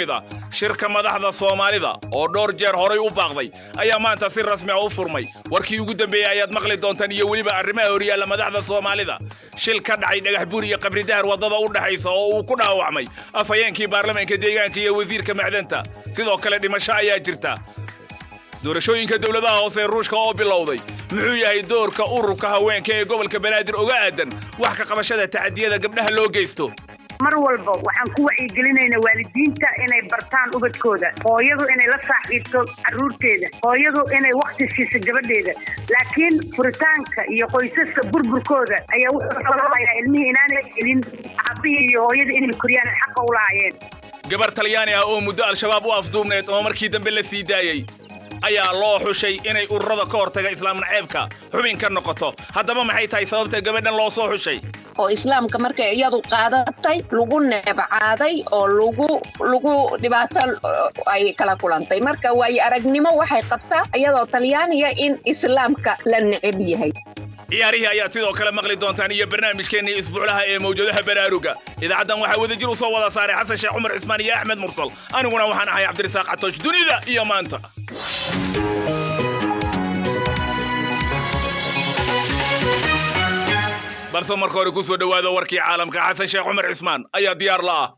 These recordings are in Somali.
mid ah shirka madaxda Soomaalida oo dhowr jeer horay u baaqday ayaa maanta si rasmi ah u furmay warkii ugu dambeeyay ayaad maqli doontaan iyo waliba arrimaha horyaala madaxda Soomaalida shil ka dhacay dhagax buur iyo qabri dahar wadada u dhaxaysa oo uu ku dhaawacmay afhayeenkii baarlamaanka deegaanka iyo wasiirka macdanta sidoo kale dhimasho ayaa jirta doorashooyinka dawladaha hoose Ruushka oo bilowday muxuu yahay doorka ururka haweenka ee gobolka Banaadir uga aadan wax ka qabashada tacadiyada gabdhaha loo geysto mar walba waxaan ku wacyigelinaynaa waalidiinta inay bartaan ubadkooda hooyadu inay la saaxiibto caruurteeda hooyadu inay waqti siiso gabadheeda laakiin furitaanka iyo qoysaska burburkooda ayaa wuxuu sababayaa ilmihii inaanay helin aabihii iyo hooyada inay koriyaan xaq u lahaayeen gabar Talyaani ah oo muddo al-shabaab u afduubneed oo markii dambe la sii daayay ayaa loo xushay inay ururada ka hortaga islaam naceebka xubin ka noqoto haddaba maxay tahay sababta gabadhan loo soo xushay oo islaamka markay iyadu qaadatay lagu neebcaaday oo lagu dhibaato ay kala kulantay marka way aragnimo waxay qabtaa iyadoo Talyaaniga in islaamka la neceb yahay ciyaarihi ayaa sidoo kale maqli doontaan iyo barnaamijkeennii isbuuclaha ee mawjadaha baraaruga idaacadan waxaa wadajir u soo wada saaray xasan sheekh cumar cismaan iyo axmed mursal aniguna waxaan ahay cabdirasaaq catoosh dunida iyo maanta balse marka hore ku soo dhawaada warkii caalamka xasan sheekh cumar cismaan ayaa diyaar la ah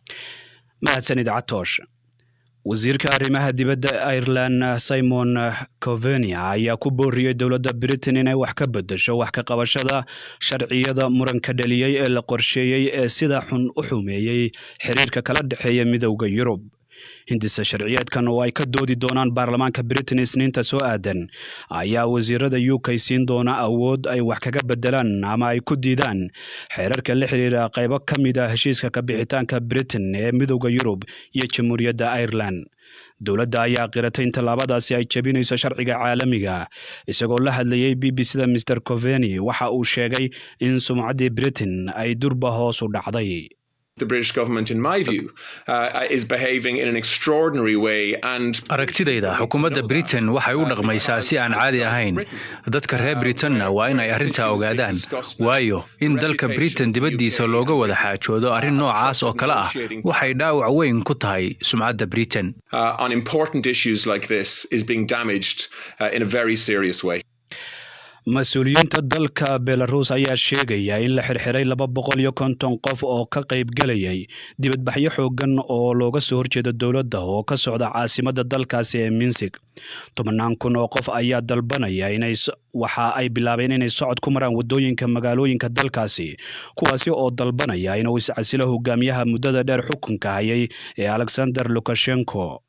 mahadsanid catoosh wasiirka arrimaha dibadda Ireland Simon Coveney ayaa ku booriyay dawladda Britain inay wax ka bedesho wax ka qabashada sharciyada muranka dhaliyay ee la qorsheeyay ee sida xun u xumeeyay xiriirka kala dhaxeeya midowga Yurub hindisa sharciyeedkan oo ay ka doodi doonaan baarlamaanka Britain isniinta soo aadan ayaa wasiirada UK siin doona awood ay wax kaga bedelaan ama ay ku diidaan xeerarka la xiriira qaybo ka mid ah heshiiska ka bixitaanka Britain ee midowga Yurub iyo Jamhuuriyadda Ireland dawladda ayaa qiratay in tallaabadaasi ay jabinayso sharciga caalamiga isagoo la hadlayay BBC-da Mr Coveney waxa uu sheegay in sumcaddii Britain ay durba hoos u dhacday The British government, in my view, is behaving in an extraordinary way and aragtidayda xukuumadda Britain waxay u dhaqmaysaa si aan caadi ahayn dadka reer Britain-na waa in ay arrintaa ogaadaan waayo in dalka Britain dibaddiisa looga wada xaajoodo arrin noocaas oo kale ah waxay dhaawac weyn ku tahay sumcadda Britain on important issues like this is being damaged in a very serious way mas-uuliyiinta dalka Belarus ayaa sheegaya in la xirxiray 250 qof oo ka qayb galayay dibadbaxyo xoogan oo looga soo horjeedo dawladda oo ka socda caasimadda dalkaasi ee Minsk 10,000 oo qof ayaa dalbanaya waxa ay bilaabeen inay socod ku maraan wadooyinka magaalooyinka dalkaasi kuwaasi oo dalbanaya inuu iscasilo hogaamiyaha muddada dheer xukunka hayay ee Alexander Lukashenko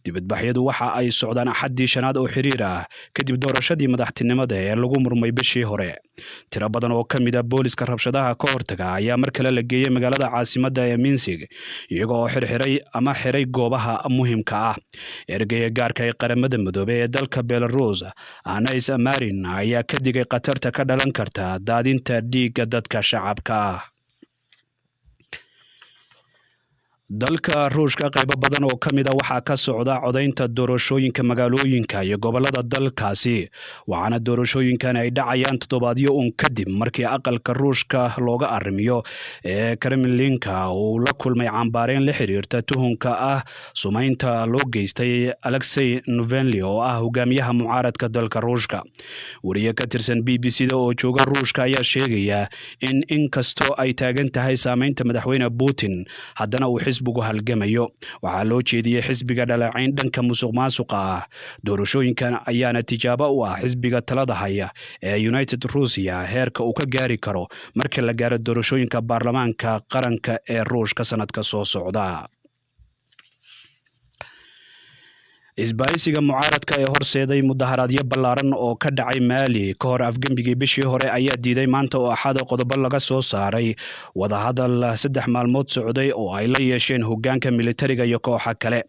dibadbaxyadu waxa ay socdaan axadii shanaad oo xiriir ah kadib doorashadii madaxtinimada ee lagu murmay bishii hore tiro badan oo ka mid ah booliska rabshadaha ka hortaga ayaa mar kale la geeyay magaalada caasimadda ee Minsk iyagoo xirxiray ama xiray goobaha muhiimka ah ergeyga gaarka ee qaramada midoobay ee dalka Belarus Anais Marin ayaa ka digay qatarta ka dhalan karta daadinta dhiigga dadka shacabka ah dalka Ruushka qaybo badan oo kamid ah waxa ka socda codaynta doorashooyinka magaalooyinka iyo gobolada dalkaasi waxaana doorashooyinkan ay dhacayaan toddobaadyo kadib markii aqalka Ruushka looga arrimiyo ee Kremlinka uu la kulmay cambaareen la xiriirta tuhunka ah sumaynta loo geystay Alexei Navalny oo ah hogaamiyaha mucaaradka dalka Ruushka wariye ka tirsan BBC-da oo jooga Ruushka ayaa sheegaya in inkastoo ay taagan tahay saameynta madaxweyne Putin haddana uu xisbigu halgamayo waxaa loo jeediyay xisbiga dhaleecayn dhanka musuqmaasuqa ah doorashooyinkan ayaana tijaabo u ah xisbiga talada haya ee United Russia heerka uu ka gaari karo marka la gaaro doorashooyinka baarlamaanka qaranka ee Ruushka sanadka soo socda isbaaysiga mucaaradka ee horseeday mudaharaadyo ballaaran oo ka dhacay Mali ka hor afgambigii bishii hore ayaa diiday maanta oo axad qodobo laga soo saaray wadahadal 3 maalmood socday oo ay la yeesheen hoggaanka militariga iyo kooxo kale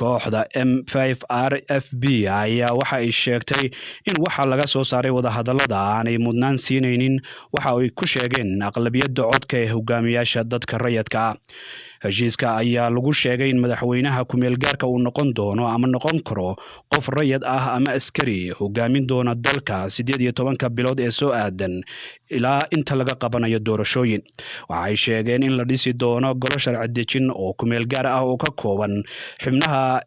kooxda M5RFB ayaa waxa ay sheegtay in waxa laga soo saaray wadahadalada aanay mudnaan siinaynin waxa ay ku sheegeen aqlabiyadda codka ee hogaamiyaasha dadka rayidka ah heshiiska ayaa lagu sheegay in madaxweynaha ku-meelgaarka uu noqon doono ama noqon karo qof rayid ah ama askari hogaamin doona dalka 18 bilood ee soo aadan ilaa inta laga qabanayo doorashooyin. waxay sheegeen in la dhisi doono golo sharci dejin oo ku-meelgaar ah oo ka kooban xubnaha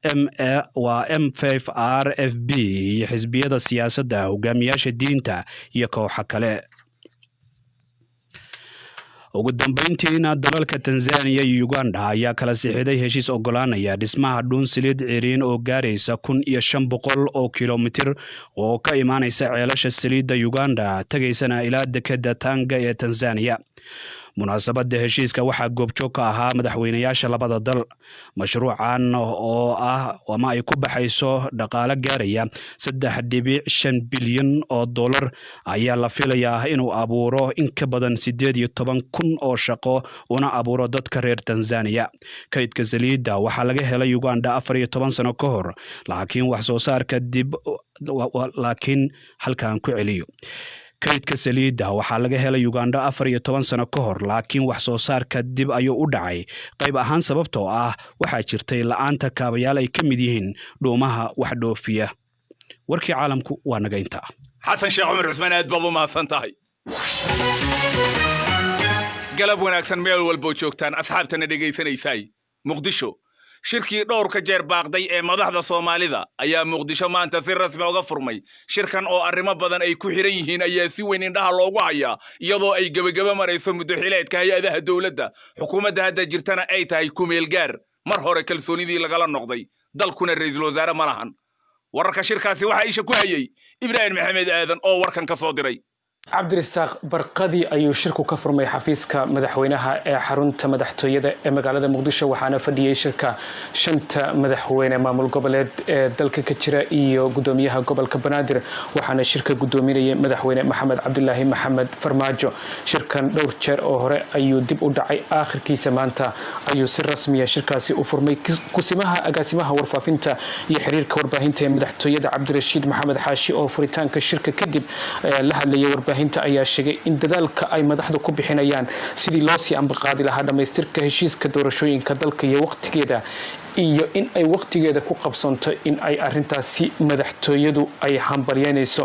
M5RFB iyo xisbiyada siyaasadda, hogaamiyaasha diinta iyo kooxo kale. ugu dambeyntiina dalalka Tanzania iyo Uganda ayaa kala sixiday heshiis ogolaanaya dhismaha dhuun saliid ciriin oo gaaraysa 1500 oo kilomitir oo ka imaanaysa ceelasha saliidda Uganda tagaysana ilaa dekedda Tanga ee Tanzania. munaasabadda heshiiska waxaa goobjoog ka ahaa madaxweynayaasha labada dal. mashruucan oo ah ama ay ku baxayso dhaqaale gaaraya 3.5 bilyan oo dollar ayaa la filayaa inuu abuuro in ka badan 18,000 oo shaqo una abuuro dadka reer Tanzania. kaydka saliidda waxaa laga helay Uganda 14 sano ka hor, laakiin wax soo saarka halkaan ku celiyo. kaydka saliidda waxaa laga helay Uganda 14 sano ka hor, laakiin wax soo saarka dib ayuu u dhacay qayb ahaan sababtoo ah waxaa jirtay la'aanta kaabayaal ay ka mid yihiin dhuumaha wax dhoofiya. warkii caalamku waa naga intaa. xasan sheekh cumar cusmaan aad baad u mahadsan tahay. galab wanaagsan meel walbo joogtaan asxaabtana dhagaysanaysay. muqdisho shirkii dhowrka jeer baaqday ee madaxda Soomaalida ayaa Muqdisho maanta si rasmi uga furmay. shirkan oo arrimo badan ay ku xiran yihiin ayaa si weyn indhaha loogu hayaa, iyadoo ay gabagaba marayso muddo xileedka hay'adaha dawladda. xukuumadda hadda jirtana ay tahay ku-meelgaar, mar hore kalsoonidii lagala noqday, dalkuna ra'iisul wasaare ma lahan. wararka shirkaasi waxaa isha ku hayay Ibraahim Maxamed Aadan oo warkan ka soo diray. cabdirasaaq barqadi ayuu shirku ka furmay xafiiska madaxweynaha ee xarunta madaxtooyada ee magaalada muqdisho, waxaana fadhiyay shirka 5 madaxweyne maamul goboleed ee dalka ka jira iyo gudoomiyaha gobolka Banaadir, waxaana shirka gudoominayay madaxweyne Maxamed Cabdulaahi Maxamed Farmaajo. shirkan dhowr jeer oo hore ayuu dib u dhacay, aakhirkiisa maanta ayuu si rasmi ah shirkaasi u furmay. kusimaha agaasimaha warfaafinta iyo xiriirka warbaahinta ee madaxtooyada Cabdirashiid Maxamed Xaashi oo furitaanka shirka kadib la hadlayay warbaahinta ayaa sheegay in dadaalka ay madaxdu ku bixinayaan sidii loo sii ambaqaadi lahaa dhamaystirka heshiiska doorashooyinka dalka iyo waqtigeeda, iyo in ay waqtigeeda ku qabsanto in ay arintaasi madaxtooyadu ay hambalyeynayso.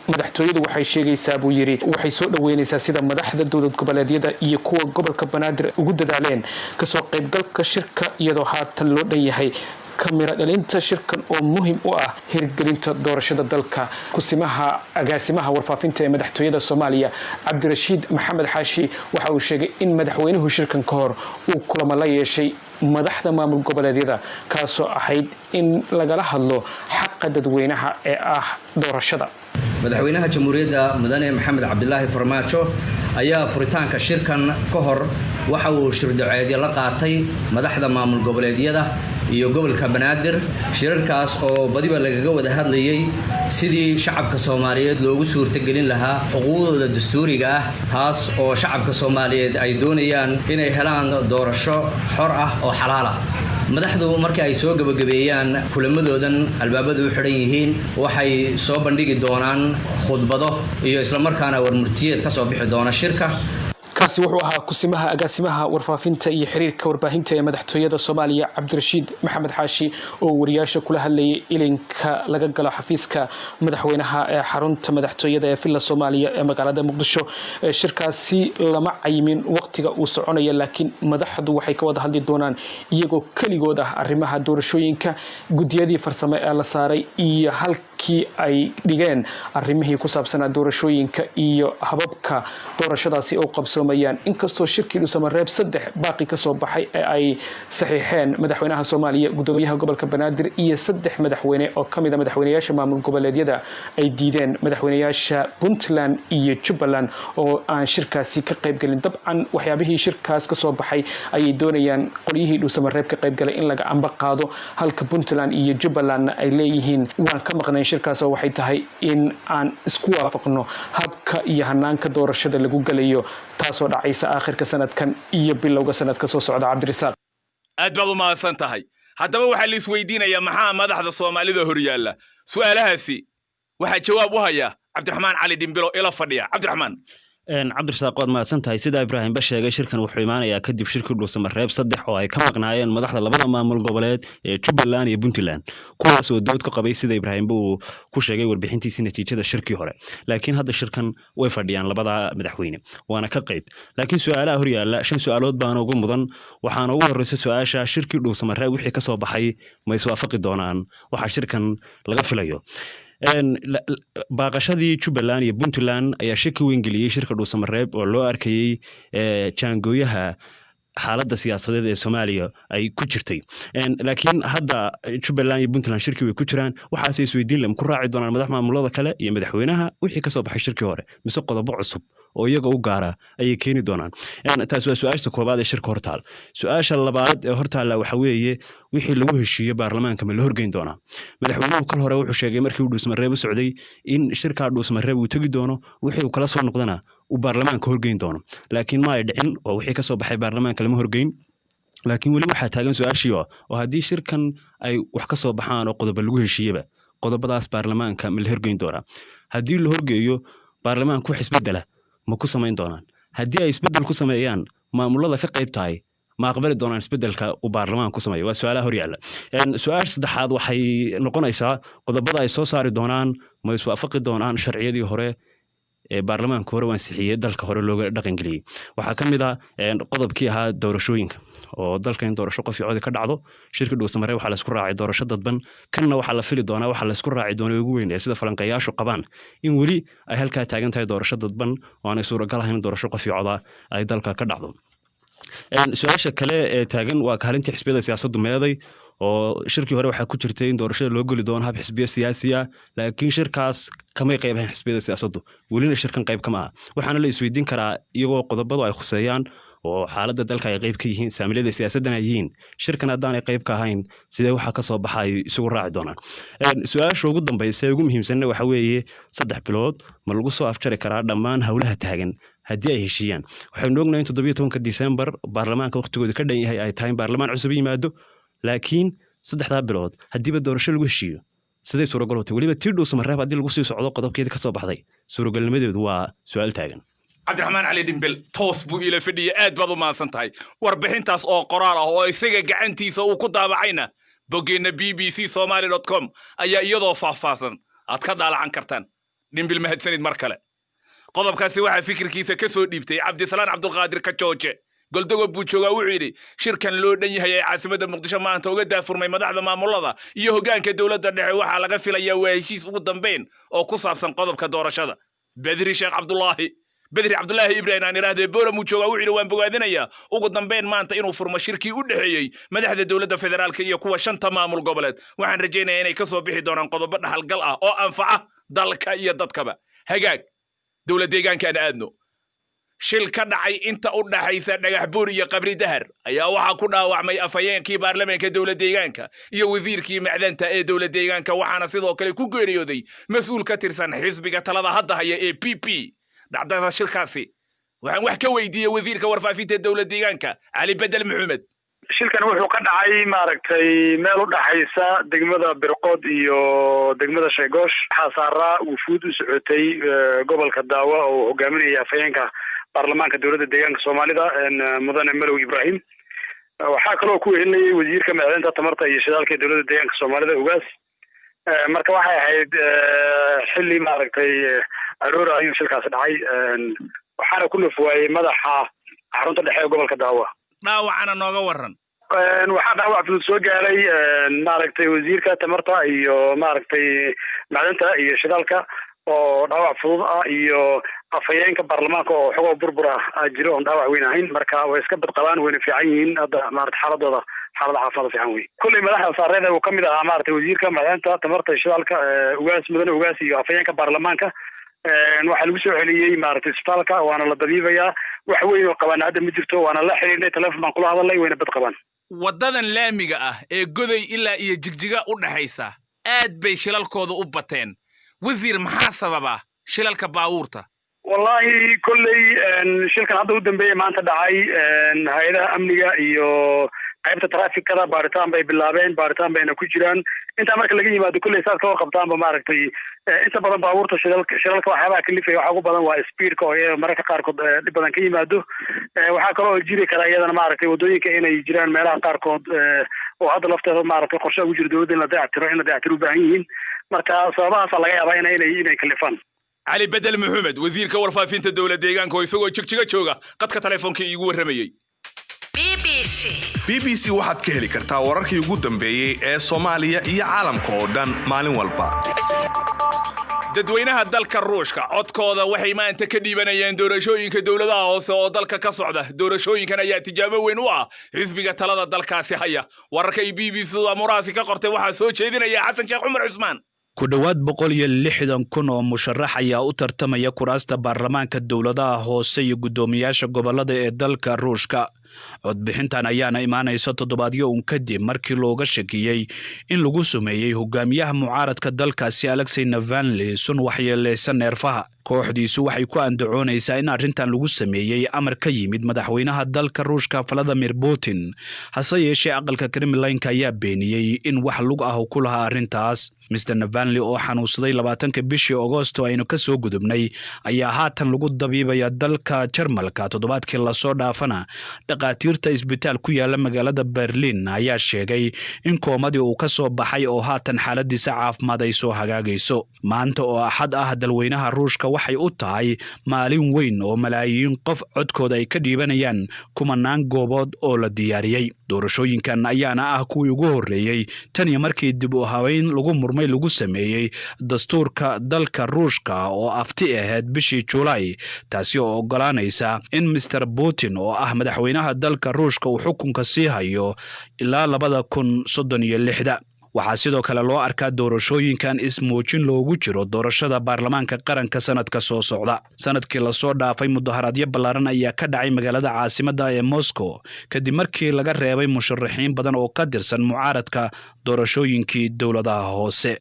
madaxtooyadu waxay sheegaysaa buu yiri waxay soo dhaweynaysaa sida madaxda dowlad goboleedyada iyo kuwa gobolka Banaadir ugu dadaaleen kasoo qaybgalka shirka, iyadoo haatan loo dhan yahay kamira dhalinta shirkan oo muhiim u ah hirgelinta doorashada dalka. kusimaha agaasimaha warfaafinta ee madaxtooyada Soomaaliya Cabdirashiid Maxamed Xaashi waxa uu sheegay in madaxweynuhu shirkan ka hor uu kulamo la yeeshay madaxda maamul goboleedyada kaasoo ahayd in lagala hadlo xaqa dadweynaha ee ah doorashada. madaxweynaha jamhuuriyadda mudane Maxamed Cabdulaahi Farmaajo ayaa furitaanka shirkan ka hor waxa uu shirdaceedyo la qaatay madaxda maamul goboleedyada iyo gobolka Banaadir. shirarkaas oo badiba lagaga wada hadlayay sidii shacabka Soomaaliyeed loogu suurtagelin lahaa xuquuqdooda dastuuriga ah, taas oo shacabka Soomaaliyeed ay doonayaan inay helaan doorasho xor ah oo xalaal ah. madaxdu markii ay soo gabagabeeyaan kulamadoodan albaabadu u xiran yihiin waxay soo bandhigi doonaan khudbado iyo isla markaana warmurtiyeed ka soo bixi doona shirka. kaasi wuxuu ahaa kusimaha agaasimaha warfaafinta iyo xiriirka warbaahinta ee madaxtooyada Soomaaliya Cabdirashiid Maxamed Xaashi oo wariyaasha kula hadlayay ilinka laga galo xafiiska madaxweynaha ee xarunta madaxtooyada ee Villa Soomaaliya ee magaalada Muqdisho. shirkaasi lama cayimin waqtiga uu soconayo, laakiin madaxdu waxay ka wada hadli doonaan iyagoo kaligood ah arrimaha doorashooyinka, gudiyadii farsamo ee la saaray iyo halkii ay dhigeen arrimihii ku saabsanaa doorashooyinka iyo hababka doorashadaasi oo qabsoomay. inkastoo shirkii Dhuusamareeb 3 baaqi ka soo baxay ee ay saxiixeen madaxweynaha Soomaaliya, gudoomiyaha gobolka Banaadir iyo 3 madaxweyne oo kamid ah madaxweynayaasha maamul goboleedyada ay diideen madaxweynayaasha Puntland iyo Jubbaland oo aan shirkaasi ka qayb galin. dabcan waxyaabihii shirkaas ka soo baxay ayay doonayaan qolyihii Dhuusamareeb ka qayb galay in laga amba qaado, halka Puntland iyo Jubbaland ay leeyihiin waan ka maqnay shirkaas oo waxay tahay in aan isku waafaqno habka iyo hanaanka doorashada lagu galayo, taasoo dhacaysa aakhirka sanadkan iyo bilowga sanadka soo socda. Cabdirasaaq aad baad u mahadsan tahay. haddaba waxaa la isweydiinayaa maxaa madaxda Soomaalida hor yaalla. su'aalahaasi waxaa jawaab u haya Cabdiraxmaan Cali Dhimbilo ila fadhiya. Cabdiraxmaan, cabdirasaaq waad mahadsantahay sida ibraahim ba sheegay shirkan wuxuu imaanayaa kadib shirkii dhuusamareeb 3 oo ay ka maqnaayeen madaxda labada maamul goboleed ee Jubbaland iyo Puntland kuwaas oo dood ka qabay sida ibraahim buu ku sheegay warbixintiisa natiijada shirkii hore laakiin hadda shirkan way fadhiyaan labada madaxweyne waana ka qayb laakiin su'aalaha hor yaala 5 su'aalood baan ugu mudan waxaan ugu horreysay su'aasha shirkii dhuusamareeb wixii ka soo baxay ma iswaafaqi doonaan waxa shirkan laga filayo baaqashadii Jubbaland iyo Puntland ayaa shaki weyn geliyay shirka dhuusamareeb oo loo arkayay jaangooyaha xaaladda siyaasadeed ee Soomaaliya ay ku jirtay laakiin hadda Jubbaland iyo Puntland shirkii way ku jiraan waxaas ay isweydiin leh ku raaci doonaan madax maamulada kale iyo madaxweynaha wixii ka soo baxay shirkii hore mise qodobo cusub oo iyaga u gaara ayay keeni doonaan taas waa su'aasha koobaad ee shirka hortaal su'aasha labaad ee hortaal waxa weeye wixii lagu heshiiyay baarlamaanka ma la horgeyn doonaa madaxweynuhu kal hore wuxuu sheegay markii uu dhuusamareeb u socday in shirka dhuusamareeb uu tagi doono wixii uu kala soo noqdana uu baarlamaanka horgeyn doono laakiin ma ay dhicin oo wixii ka soo baxay baarlamaanka lama horgeyn laakiin weli waxaa taagan su'aashii oo haddii shirkan ay wax ka soo baxaan oo qodobo lagu heshiiyaba qodobadaas baarlamaanka ma la horgeyn doonaa haddii la horgeeyo baarlamaanku wax isbedela ma ku samayn doonaan haddii ay isbedel ku sameeyaan maamulada ka qayb tahay ma aqbali doonaan isbedelka uu baarlamaanku sameeyo waa su'aalaha hor yaalla su'aasha saddexaad waxay noqonaysaa qodobada ay soo saari doonaan ma iswaafaqi doonaan sharciyadii hore ee baarlamaanka hore wansixiyay dalka hore looga dhaqan geliyay waxaa ka mid ah qodobkii ahaa doorashooyinka oo dalka in doorasho qof cod ka dhacdo shirka dhuusamareeb waxaa la isku raacay doorasho dadban kanna waxaa la fili doonaa waxaa la isku raaci doonaa ugu weyn ee sida falanqayaashu qabaan in weli ay halkaa taagan tahay doorasho dadban oo aanay suuragal ahayn doorasho qof coda ay dalka ka dhacdo su'aasha kale ee taagan waa kaalintii xisbiyada siyaasaddu meeday oo shirkii hore waxaa ku jirtay in doorashada loo geli doono hab xisbiya siyaasi ah laakiin shirkaas kamay qayb ahayn xisbiyada siyaasaddu welina shirkan qayb kama aha waxaana la isweydiin karaa iyagoo qodobadu ay khuseeyaan oo xaaladda dalka ay qayb ka yihiin saamilada siyaasadana ay yihiin shirkan haddaanay qayb ka ahayn sidee waxaa ka soo baxa ay isugu raaci doonaan su-aasha ugu dambaysa ee ugu muhiimsanna waxa weeye 3 bilood ma lagu soo afjari karaa dhammaan howlaha taagan haddii ay heshiiyaan waxaynu ognahay in 17 December baarlamaanka waqtigooda ka dhan yahay ay tahay baarlamaan cusub yimaado laakiin 3 bilood haddiiba doorasho lagu heshiiyo sidee suuragal u tahay waliba tii dhuusamareeb haddii lagu sii socdo qodobkeeda ka soo baxday suuragalnimadeedu waa su'aal taagan cabdiraxmaan cali dhimbil toos buu ila fadhiya aad baad u mahadsan tahay warbixintaas oo qoraal ah oo isaga gacantiisa uu ku daabacayna boggeena bbcsomali.com ayaa iyadoo faahfaahsan aad ka daalacan kartaan dhimbil mahadsanid mar kale qodobkaasi waxaa fikirkiisa ka soo dhiibtay cabdisalaan cabdulqaadir kajooje goldogo buu joogaa wuxuu yidhi shirkan loo dhan yahay ee caasimadda muqdisho maanta uga daafurmay madaxda maamulada iyo hoggaanka dowladda dhexe waxaa laga filayaa waa heshiis ugu dambayn oo ku saabsan qodobka doorashada bedri cabdulaahi ibraahim aan idhaahdee booram uu joogaa wuxuu yidhi waan bogaadinayaa ugu dambayn maanta inuu furmo shirkii u dhexeeyey madaxda dowladda federaalka iyo kuwa 5 maamul goboleed waxaan rajaynayaa inay ka soo bixi doonaan qodobo dhaxalgal ah oo anfaca dalka iyo dadkaba hagaag dowlad deegaankaan aadno shil ka dhacay inta u dhaxaysa dhagax buur iyo qabri dahar ayaa waxaa ku dhaawacmay afhayeenkii baarlamaanka dowlad deegaanka iyo wasiirkii macdanta ee dowlad deegaanka waxaana sidoo kale ku geeriyooday mas'uul ka tirsan xisbiga talada hadda haya ee PP dhacdada shilkaasi waxaan wax ka weydiiyey wasiirka warfaafinta dowlad deegaanka cali bedel maxamed shilkan wuxuu ka dhacay maaragtay meel u dhaxaysa degmada Birqood iyo degmada Sheegoosh xasaara wufuud u socotay gobolka Daawa oo hogaaminaya afhayeenka baarlamaanka dowladda deegaanka Soomaalida mudane Malow Ibrahim waxaa kaloo ku wehelinayay wasiirka macdanta tamarta iyo shidaalka dowladda deegaanka Soomaalida ugaas marka waxay ahayd xilli maaragtay aroor ayuu shilkaas dhacay waxaana ku nafwaayay madaxa xarunta dhexe ee gobolka Daawa dhaawacana nooga waran waxaa dhaawac fudud soo gaaray maaragtay wasiirka tamarta iyo maaragtay macdanta iyo shidaalka oo dhaawac fudud ah iyo afhayeenka baarlamaanka oo xogo burbur ah jiro oo dhaawac weyn ahayn marka way iska badqabaan wayna fiican yihiin hadda maaragtay xaaladooda xaalada caafimaad fiican wey kulli madaxda saareed uu kamid ahaa maaragtay wasiirka macdanta tamarta iyo shidaalka ugaas mudane ugaas iyo afhayeenka baarlamaanka waxaa lagu soo celiyey maaragtay isbitaalka waana la dabiibayaa wax weyn oo qabaan hadda ma jirto waana la xiriirnay telefoon baan kula hadalnay wayna bad qabaan wadadan laamiga ah ee goday ilaa iyo jigjiga u dhaxaysa aad bay shilalkooda u bateen wasiir maxaa sababa shilalka baabuurta wallahi kolley shilkan hadda u dambeeyay maanta dhacay hay'adaha amniga iyo qaybta traafikada baaritaan bay bilaabeen baaritaan bayna ku jiraan inta marka laga yimaado kulley saas ka warqabtaanba maaragtay inta badan baabuurta shilalka waxyaabaha kalifaya waxaa ugu badan waa speedka oo mararka qaarkood dhib badan ka yimaado waxaa kaloo jiri kara iyadana maaragtay wadooyinka inay jiraan meelaha qaarkood oo hadda lafteeda maaragtay qorshe ugu jira dowladda in la dayactiro u baahan yihiin marka sababahaasa laga yaabaa inay kalifaan cali bedel maxamed wasiirka warfaafinta dowlad deegaanka oo isagoo jigjiga jooga qadka telefoonka iigu warramayay BBC waxaad ka heli kartaa wararkii ugu dambeeyay ee Soomaaliya iyo caalamka oo dhan maalin walba. dadweynaha dalka Ruushka codkooda waxay maanta ka dhiibanayeen doorashooyinka dawladaha hoose oo dalka ka socda. Doorashooyinkan ayaa tijaabo weyn u ah xisbiga talada dalkaasi haya. Wararka BBC amuraasi ka qortay waxaa soo jeedinaya Xasan Sheekh Cumar Cusmaan. ku dhawaad 160,000 oo musharax ayaa u tartamaya kuraasta baarlamaanka dawladaha hoose iyo gudoomiyaasha gobolada ee dalka Ruushka. codbixintan ayaana imaanaysa toddobaadyo kadib markii looga shakiyay in lagu sameeyay hogaamiyaha mucaaradka dalkaasi Alexei Navalny sun waxyeeleysan neerfaha. kooxdiisu waxay ku andacoonaysaa in arrintan lagu sameeyay amar ka yimid madaxweynaha dalka Ruushka Vladimir Putin. hase yeeshee aqalka Kremlin-ka ayaa beeniyay in wax lug ah ku lahaa arrintaas. Mr. Navalny oo xanuunsaday 20 bishii Agoosto aynu ka soo gudubnay ayaa haatan lagu dabiibaya dalka Jarmalka toddobaadkii la soo dhaafana. dhaqaatiirta isbitaal ku yaala magaalada Berlin ayaa sheegay in koomadii uu ka soo baxay oo haatan xaaladiisa caafimaad ay soo hagaagayso. maanta oo axad ah dalweynaha Ruushka waxay u tahay maalin weyn oo malaayiin qof codkooda ay ka dhiibanayaan kumanaan goobood oo la diyaariyay. doorashooyinkan ayaana ah kuwii ugu horeeyay tan iyo markii dib u habeyn lagu sameeyay dastuurka dalka Ruushka oo afti ahayd bishii July, taasi oo ogolaanaysa in Mr. Putin oo ah madaxweynaha dalka Ruushka uu xukunka sii hayo ilaa 2036. waxaa sidoo kale loo arkaa doorashooyinkan ismuujin loogu jiro doorashada baarlamaanka qaranka sanadka soo socda. sanadkii la soo dhaafay mudaharaadyo ballaaran ayaa ka dhacay magaalada caasimadda ee Moscow kadib markii laga reebay musharaxiin badan oo ka tirsan mucaaradka doorashooyinkii dawladaha hoose.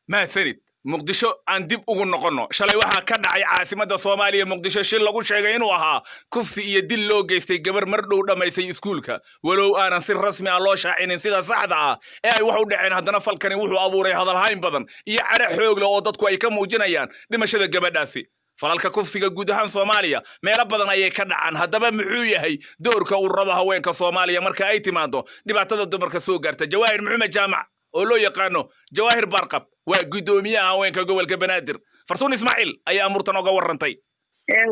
mahadsanid muqdisho aan dib ugu noqono. shalay waxaa ka dhacay caasimadda Soomaaliya Muqdisho shil lagu sheegay inuu ahaa kufsi iyo dil loo geystay gabar mar dhow dhamaysay iskuulka. walow aanan si rasmi ah loo shaacinin sida saxda ah ee ay wax u dhaceen, haddana falkani wuxuu abuuray hadalhayn badan iyo cadho xoog leh oo dadku ay ka muujinayaan dhimashada gabadhaasi. falalka kufsiga guud ahaan Soomaaliya meelo badan ayay ka dhacaan. haddaba muxuu yahay doorka ururada haweenka Soomaaliya marka ay timaado dhibaatada dumarka soo gaarta? Jawaahir Maxamed Jaamac oo loo yaqaano Jawaahir Barqab waa gudoomiyaha haweenka gobolka Banaadir. Fartuun Ismaaciil ayaa amurtan uga warrantay.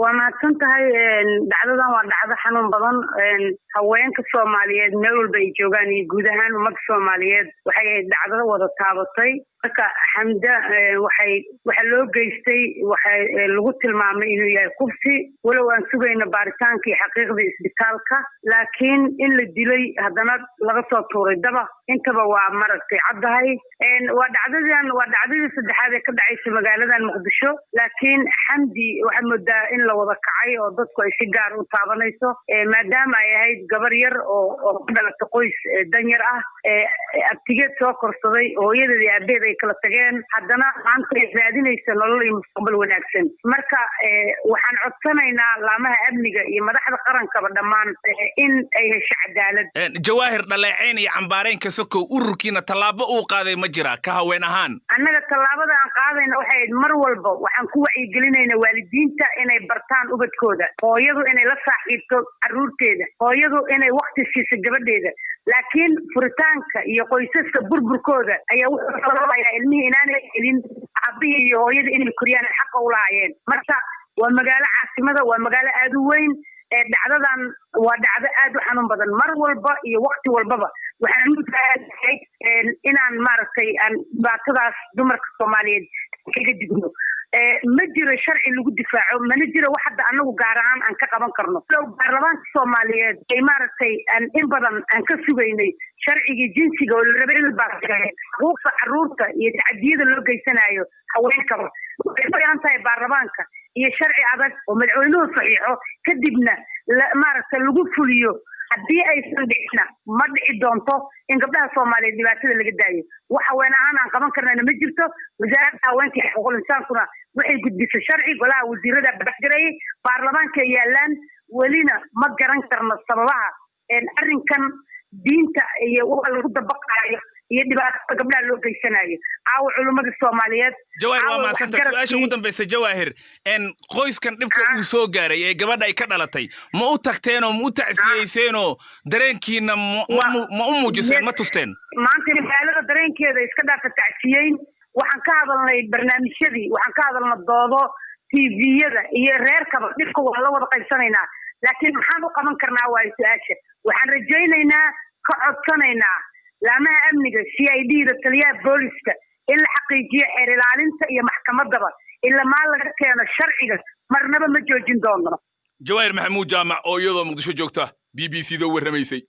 waa mahadsan tahay. dhacdadan waa dhacdo xanuun badan. haweenka Soomaaliyeed meel walba ay joogaan iyo guud ahaan ummadda Soomaaliyeed waxay ahayd dhacdo wada taabatay. marka xamda waxa loo geystay lagu tilmaamay inuu yahay kufsi, walow aan sugayno baaritaanka iyo xaqiiqda isbitaalka, laakiin in la dilay haddana laga soo tuuray daba intaba waa maragtay caddahay. waa dhacdadii saddexaad ee ka dhacaysa magaaladan Muqdisho, laakiin xamdi waxaa moodaa in la wada kacay oo dadku ay si gaar u taabanayso maadaama ay ahayd gabar yar oo ku dhalatay qoys danyar ah, abtigeed soo korsaday, hooyadeed iyo aabeed ay kala tageen, haddana maanta ay raadinaysa nolol iyo mustaqbal wanaagsan. marka waxaan codsanaynaa laamaha amniga iyo madaxda qarankaba dhammaan in ay hesho cadaalad. Jawaahir, dhaleeceyn iyo cambaareynka sokow ururkiina tallaabo uu qaaday ma jira ka haween ahaan? annaga tallaabada aan qaadayna waxay ahayd mar walba waxaan ku wacyigelinaynaa waalidiinta inay bartaan ubadkooda, hooyadu inay la saaxiibto carruurteeda, hooyadu inay waqti siiso gabadheeda. laakiin furitaanka iyo qoysaska burburkooda ayaa wuxuu sababayaa ilmihii inaanay helin aabihii iyo hooyada inay koriyaan xaqa u lahaayeen. marka waa magaalo caasimada, waa magaalo aad u weyn. dhacdadan waa dhacdo aad u xanuun badan. mar walba iyo waqti walbaba waxaan u taaganahay inaan maaragtay aan dhibaatadaas dumarka Soomaaliyeed kaga digno. ma jiro sharci lagu difaaco, mana jiro wax hadda anagu gaar ahaan aan ka qaban karno. baarlamaanka Soomaaliyeed ay maaragtay in badan aan ka sugaynay sharcigii jinsiga oo la rabay in la baarkeeyo xuquuqda carruurta iyo tacadiyada loo geysanayo haweenkaba. waxay u baahan tahay baarlamaanka iyo sharci adag oo madaxweynuhu saxiixo kadibna maaragtay lagu fuliyo. haddii aysan dhicina ma dhici doonto in gabdhaha Soomaaliyeed dhibaatada laga daayo. wax haween ahaan aan qaban karnana ma jirto. wasaaradda haweenka iyo xuquuqul insaankuna waxay gudbisay sharci, golaha wasiirada baxgareeyay, baarlamaanka yaalaan. welina ma garan karno sababaha arrinkan diinta iyo waxa lagu dabaqaayo iyo dhibaatada gabdhaha loo geysanayo caawa culimada Soomaaliyeed jawaahir waa maasanta su'aasha ugu dambaysa jawaahir in qoyskan dhibka uu soo gaaray ee gabadha ay ka dhalatay ma u tagteen oo ma u tacsiyeyseen oo dareenkiina ma u muujiseen ma tusteen maanta magaalada dareenkeeda iska dhaafa tacsiyeyn waxaan ka hadalnay barnaamijyadii waxaan ka hadalnay doodo TV-yada iyo reerkaba dhibka waa la wada qaybsanaynaa laakiin maxaan u qaban karnaa waa su'aasha waxaan rajaynaynaa ka codsanaynaa laamaha amniga CID-da taliyaha booliska in la xaqiijiyo xeer ilaalinta iyo maxkamadaba ilaa ma laga keeno sharciga marnaba ma joojin doono jawaahir maxamuud jaamac oo iyadoo muqdisho joogta BBC-da warramaysay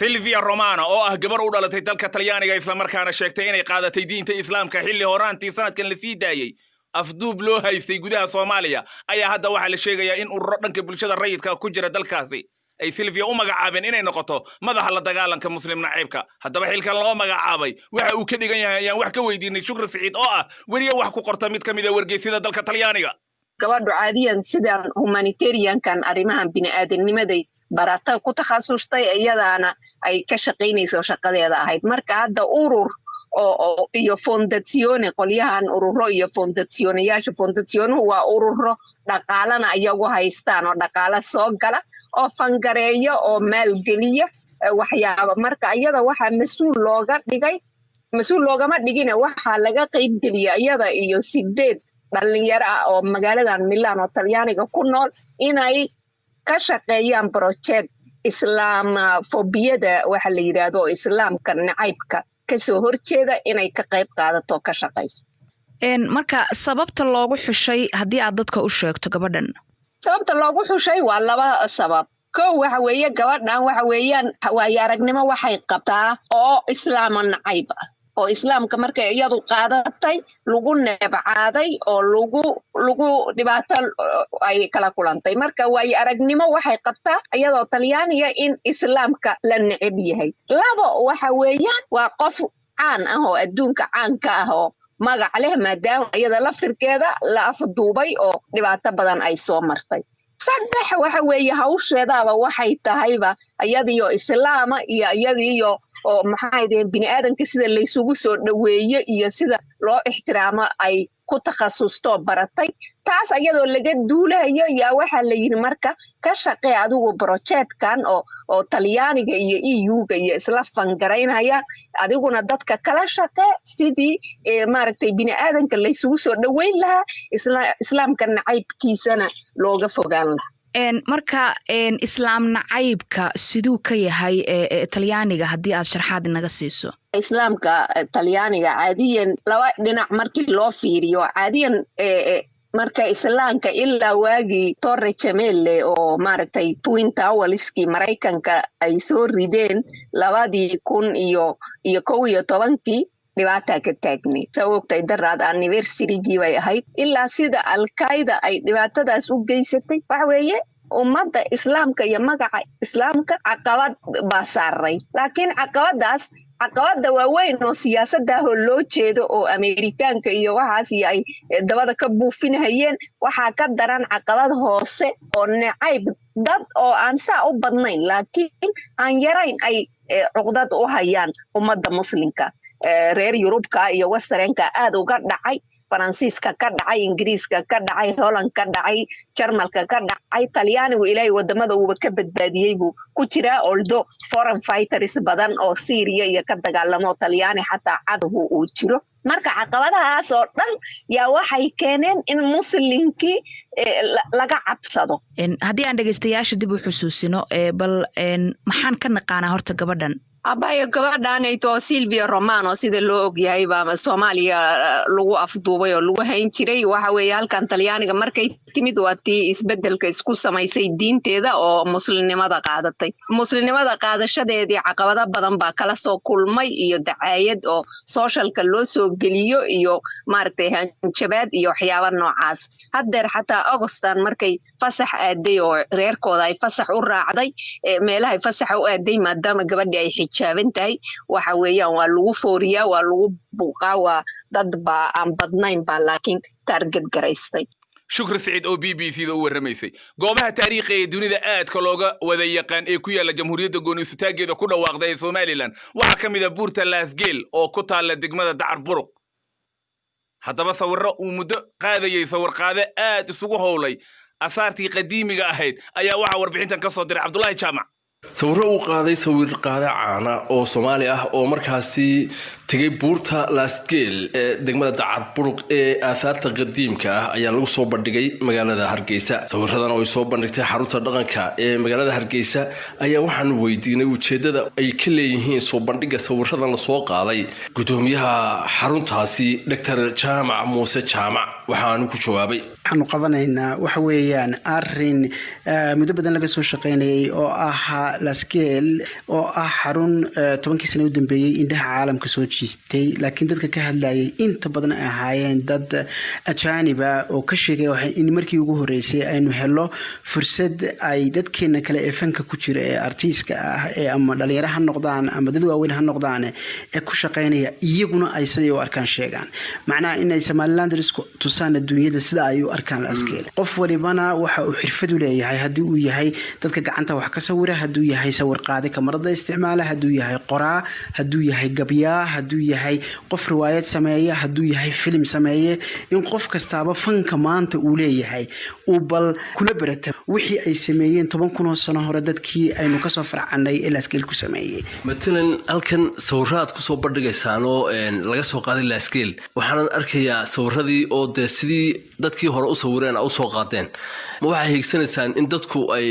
Silvia Romano oo ah gabar u dhalatay dalka Talyaaniga isla markaana sheegtay inay qaadatay diinta Islaamka xilli horaantii sanadkan la sii daayay afduub loo haystay gudaha Soomaaliya ayaa hadda waxa la sheegayaa in ururo dhanka bulshada rayidka ku jira dalkaasi ay Silvia u magacaabeen inay noqoto madaxa la dagaalanka muslim naciibka haddaba xilkan loo magacaabay waxa uu ka dhigan yahay ayaan wax ka weydiinay Shukri Saciid oo ah wariye wax ku qorta mid kamid ah wargeysyada dalka Talyaaniga gabadhu caadiyan sidaan humanitarian-kan arrimahan bini'aadannimaday barata ku takhasustay iyadaana ay ka shaqeynayso shaqadeeda ahayd marka hadda urur oo iyo fondazione qolyahan ururo iyo fondazioneyaasha fondazionuhu waa ururo dhaqaalana iyagu haystaan oo dhaqaala soo gala oo fangareeyo oo maalgeliya waxyaaba marka iyada waxaa mas-uul loogama dhigina waxaa laga qaybgeliya iyada iyo 8 dhalinyaro ah oo magaaladan Milan oo Talyaaniga ku nool inay ka shaqeeyaan project islaamofobiyada waxa la yiraahdo islaamka nacaybka ka soo horjeeda inay ka qayb qaadato ka shaqeyso marka sababta loogu xushay haddii aad dadka u sheegto gabadhan sababta loogu xushay waa laba sabab kow waxa weeye gabadhan waxa weeyaan waayo-aragnimo waxay qabtaa oo islaam nacayb ah oo islaamka markay iyadu qaadatay lagu neebcaaday oo lagu dhibaato ay kala kulantay marka waayo-aragnimo waxay qabtaa iyadoo Talyaaniga in islaamka la neceb yahay labo waxa weeyaan waa qof caan ah oo adduunka caanka ah oo magac leh maadaama iyada laftirkeeda la afduubay oo dhibaato badan ay soo martay saddex waxa weeye hawsheedaba waxay tahayba iyadiyo islaama iyo iyadiyo oo maxay deen bini'aadanka sida la isugu soo dhaweeyo iyo sida loo ixtiraamo ay ku takhasusto baratay taas iyadoo laga duulayo yaa waxa la yiri marka ka shaqee adigu projectkan oo Talyaaniga iyo EU-ga iyo isla fangareynaya adiguna dadka kala shaqee sidii maaragtay bini'aadanka la isugu soo dhaweyn lahaa islaamka nacaybkiisana looga fogaan lahaa marka islaam nacaybka siduu ka yahay Talyaaniga haddii aad sharaxaad naga siiso islaamka Talyaaniga caadiyan laba dhinac markii loo fiiriyo caadiyan marka islaamka ilaa waagi Torre Gemelle oo maaragtay Twin Towerski Mareykanka ay soo rideen 2011 dhibaato ka taagnay sababtay daraad anniversary-gii bay ahayd ilaa sida Al-Qaeda ay dhibaatadaas u geysatay waxa weeye ummadda islaamka iyo magaca islaamka caqabad baa saaray laakiin caqabada waaweyn oo siyaasadda loo jeedo oo Ameerikaanka iyo waxaas iyo ay dabada ka buufinayeen waxaa ka daran caqabad hoose oo nacayb dad oo aan saa u badnayn laakiin aan yarayn ay cuqdad u hayaan ummadda muslimka reer Yurubka iyo Westernka aad uga dhacay Faransiiska ka dhacay Ingiriiska ka dhacay Holland ka dhacay Jarmalka ka dhacay Talyaanigu ilaahay wadamada uu ka badbaadiyay buu ku jira oldo foreign fighters badan oo Syria iyo ka dagaalamo Talyaani xataa cadowgu uu jiro marka caqabadahaas oo dhan yaa waxay keeneen in muslimkii laga cabsado haddii aan dhageystayaasha dib u xusuusino bal maxaan ka naqaanaa horta gabadhan abayo gabadhanayto Silvia Romano sida loo ogyahay baa Soomaaliya lagu afduubay oo lagu hayn jiray waxa weeye halkan Talyaaniga markay timid waatii isbedelka isku samaysay diinteeda oo muslimnimada qaadashadeedii caqabado badan baa kala soo kulmay iyo dacaayad oo socialka loo soo geliyo iyo maaragtay hanjabaad iyo waxyaabo noocaas haddeer xataa Augustan markay fasax aaday oo reerkooda ay fasax u raacday meelaha fasax u aaday maadaama gabadhii ay xijaabantahay waxa weeyaan waa lagu fooriyaa waa lagu buuqaa waa dad baa aan badnayn baa laakiin target garaystay shukri siciid oo BBC da u warramaysay goobaha taariikhiga ee dunida aadka looga wada yaqaan ee ku yaala jamhuuriyadda gooniisutaageeda ku dhawaaqday ee Somaliland waxaa ka mid ah buurta Laasgeel oo ku taala degmada Dacar Buruq haddaba sawirro uu muddo qaadayay sawir qaade aad isugu howlay asaartii qadiimiga ahayd ayaa waxa warbixintan ka soo diray Cabdullaahi Jaamac sawirro uu qaaday sawir qaade caana oo Soomaali ah oo markaasi tagay buurta Laasgeel ee degmada Dacar Buruq ee aasaarta qadiimka ah ayaa lagu soo bandhigay magaalada Hargeysa sawirradan oo ay soo bandhigtay xarunta dhaqanka ee magaalada Hargeysa ayaa waxaan weydiinay ujeedada ay ka leeyihiin soo bandhiga sawirradan la soo qaaday gudoomiyaha xaruntaasi Dr. Jaamac Muuse Jaamac waxaanu ku jawaabay waxaanu qabanaynaa waxa weeyaan arrin muddo badan laga soo shaqeynayay oo ah Laasgeel oo ah xarun 10 sano u dambeeyay indhaha caalamka soo jiistay laakiin dadka ka hadlayay inta badan ay ahaayeen dad ajaaniba oo ka sheegay in markii ugu horeysay aynu helo fursad ay dadkeena kale ee fanka ku jira ee artiska ah ee ama dhalinyaro ha noqdaan ama dad waaweyn ha noqdaan ee ku shaqeynaya iyaguna ay sidoo arkaan sheegaan macnaha in ay Somaliland isku tusaan adduunyada sida ay u arkaan Laasgeel qof walibana waxa uu xirfad u leeyahay hadii uu yahay dadka gacanta wax ka sawira haduu yahay sawir qaade kamarada isticmaala haduu yahay qoraa haduu yahay gabyaa haduu yahay qof riwaayad sameeya haduu yahay film sameeye in qof kastaaba fanka maanta uu leeyahay uu bal kula barata wixii ay sameeyeen 10 sano hore dadkii aynu ka soo farcanay ee Laasgeel ku sameeyay matalan halkan sawirraad ku soo bandhigaysaan oo laga soo qaaday Laasgeel waxaan arkayaa sawirradii oo sidii dadkii hore u sawireen oo soo qaadeen ma waxa hiigsanaysaan in dadku ay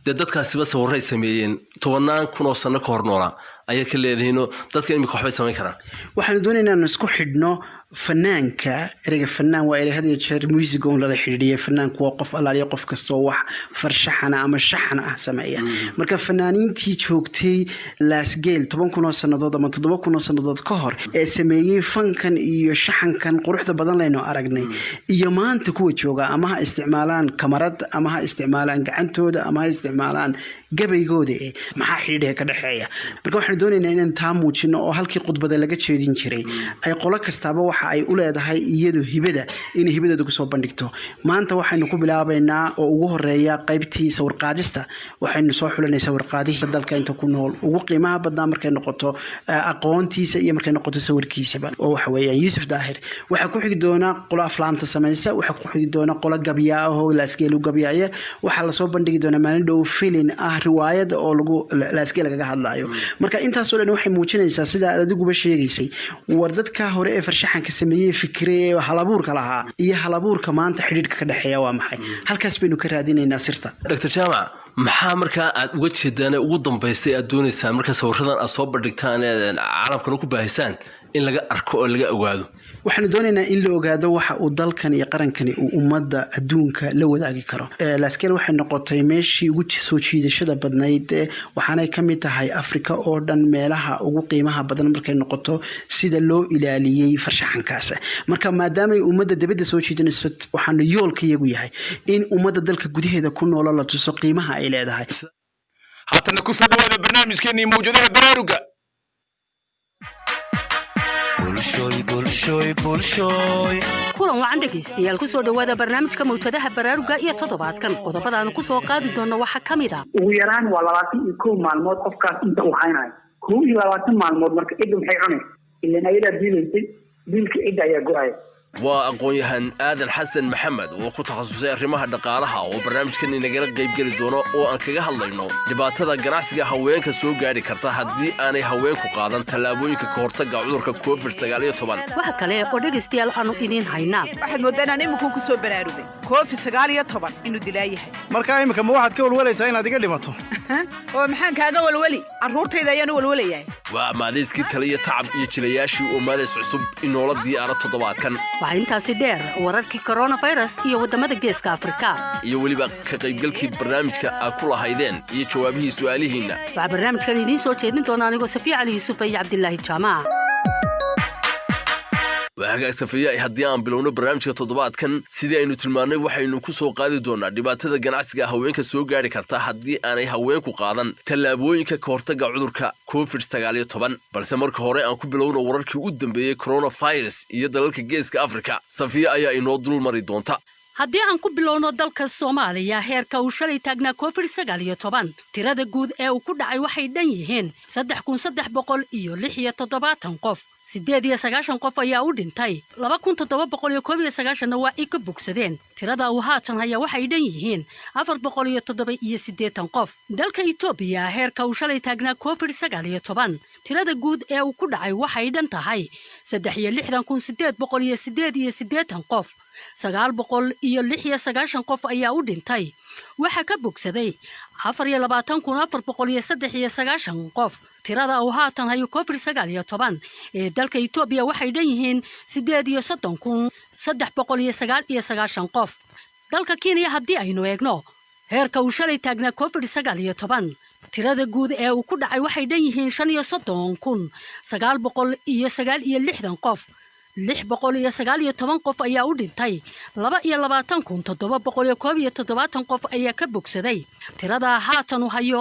dadkaasiba sawirray sameeyeen 10 sano ka hor noolaa ayaa ka leedahay dadka imika waxbay sameyn karaan waxaan doonaynaa in isku xidhno fanaanka ereyga fanaan waa erey hadii jeer music oo la xidhiidhiyo fanaanku waa qof alaaliyo qof kasto wax farshaxana ama shaxna ah sameeya marka fanaaniintii joogtay Laasgeel 10 sanadood ama 7 sanadood ka hor ee sameeyay fankan iyo shaxankan quruxda badan leeno aragnay iyo maanta kuwa jooga ama ha isticmaalaan kamarad ama ha isticmaalaan gacantooda ama ha isticmaalaan gabaygooda maxaa xidhiidh ka dhaxeeya marka waxaan doonaynaa in taa muujino oo halkii khudbada laga jeedin jiray ay qolo kastaaba waxa ay u leedahay iyadu hibada in hibadooda ku soo bandhigto maanta waxaynu ku bilaabaynaa oo ugu horeeya qaybtii sawir qaadista waxaynu soo xulanay sawir qaadista dalka inta ku nool ugu qiimaha badan markay noqoto aqoontiisa iyo markay noqoto sawirkiisaba oo waxa weeyaan Yuusuf Daahir waxa ku xigi doona qolo aflaanta sameeysa waxa ku xigi doona qolo gabyaa oo Laasgeel u gabyaaya waxa la soo bandhigi doona maalin dhow filin ah riwaayad oo lagu Laasgeel kaga hadlayo marka intaas oo dhan waxay muujinaysaa sida adiguba sheegaysay war dadka hore ee farshaxanka sameeyay fikirey halabuurka lahaa iyo halabuurka maanta xidhiidhka ka dhaxeeya waa maxay halkaas baynu ka raadinaynaa sirta Dr. Jaamac maxaa markaa aad uga jeedaan ugu dambeysay aad doonaysaan marka sawirradan aad soo bandhigtaan ee caalamka ku baahisaan in laga arko oo laga ogaado waxaan doonaynaa in la ogaado waxa uu dalkan iyo qarankani uu ummadda adduunka la wadaagi karo Laasgeel waxay noqotay meeshii ugu soo jiidashada badnayd waxaanay ka mid tahay Afrika oo dhan meelaha ugu qiimaha badan markay noqoto sida loo ilaaliyay farshaxankaas marka maadaama ay ummadda dibadda soo jiidanayso waxaan yoolkayagu yahay in ummadda dalka gudaheeda ku nool la tuso qiimaha ay leedahay haatana ku soo dhawaada barnaamijkeennii mawjadaha baraaruga kulan wacan dhegaystayaal ku soo dhawaada barnaamijka mawjadaha baraaruga iyo toddobaadkan qodobadaanu ku soo qaadi doona waxaa ka mid ah ugu yaraan waa 21 maalmood qofkaas inta uu haynayo 21 maalmood marka cidda maxay cunay ilaa ayada diilaysay diilka cidda ayaa go'ay waa aqoon-yahan aadan xasan maxamed oo ku takhasusay arrimaha dhaqaalaha oo barnaamijkan inagala qaybgeli doono oo aan kaga hadlayno dhibaatada ganacsiga haweenka soo gaari karta haddii aanay haweenku qaadan tallaabooyinka ka hortagga cudurka COVID-19 waxa kale oo dhegaystayaal aanu idiin haynaa waxaad mooddaa inaan iminku ku soo baraarugay COVID-19 inuu dilaa yahay marka imika ma waxaad ka walwalaysaa inaad iga dhimato oo maxaan kaaga walwali carruurtayda ayaan u walwalayahay waa maadayskii taliya tacab iyo jilayaashii oo maadays cusub inoola diyaara toddobaadkan waxaa intaasi dheer wararkii coronavirus iyo waddamada geeska Afrika iyo weliba ka qaybgalkii barnaamijka aad ku lahaydeen iyo jawaabihii su'aalihiinna waxaa barnaamijkan idiin soo jeedin doona anigoo Safiya Ali Yuusuf iyo Cabdillaahi Jaamac وهاجا سفيا haddii aan bilowno barnaamijka toddobaadkan sidii aynu tilmaanay waxaynu ku soo qaadi doonaa dhibaatada ganacsiga haweenka soo gaari karta haddii aanay haweenku qaadan tallaabooyinka ka hortagga cudurka COVID-19 balse marka hore aan ku bilowno wararkii u dambeeyay coronavirus iyo dalalka geeska Afrika Safiya ayaa inoo dul mari doonta haddii aan ku bilowno dalka Soomaaliya heerka uu shalay taagnaa COVID-19 tirada guud ee uu ku dhacay waxay dhan yihiin 3,376 qof 98 qof ayaa u dhintay 2,791 waa ay ka bogsadeen tirada uu haatan haya waxay dhan yihiin 478 qof dalka Itoobiya heerka uu shalay taagnaa COVID-19 tirada guud ee uu ku dhacay waxay dhan tahay 63,888 qof 996 qof ayaa u dhintay waxa ka bogsaday 24,493 qof tirada uu haatan hayo COVID-19 ee dalka Itoobiya waxay dhan yihiin 38,399 qof dalka Kenya haddii aynu eegno heerka uu shalay taagnaa COVID-19 tirada guud ee uu ku dhacay waxay dhan yihiin 35,969 qof 619 qof ayaa u dhintay 22,717 qof ayaa ka bogsaday tirada haatan uu hayo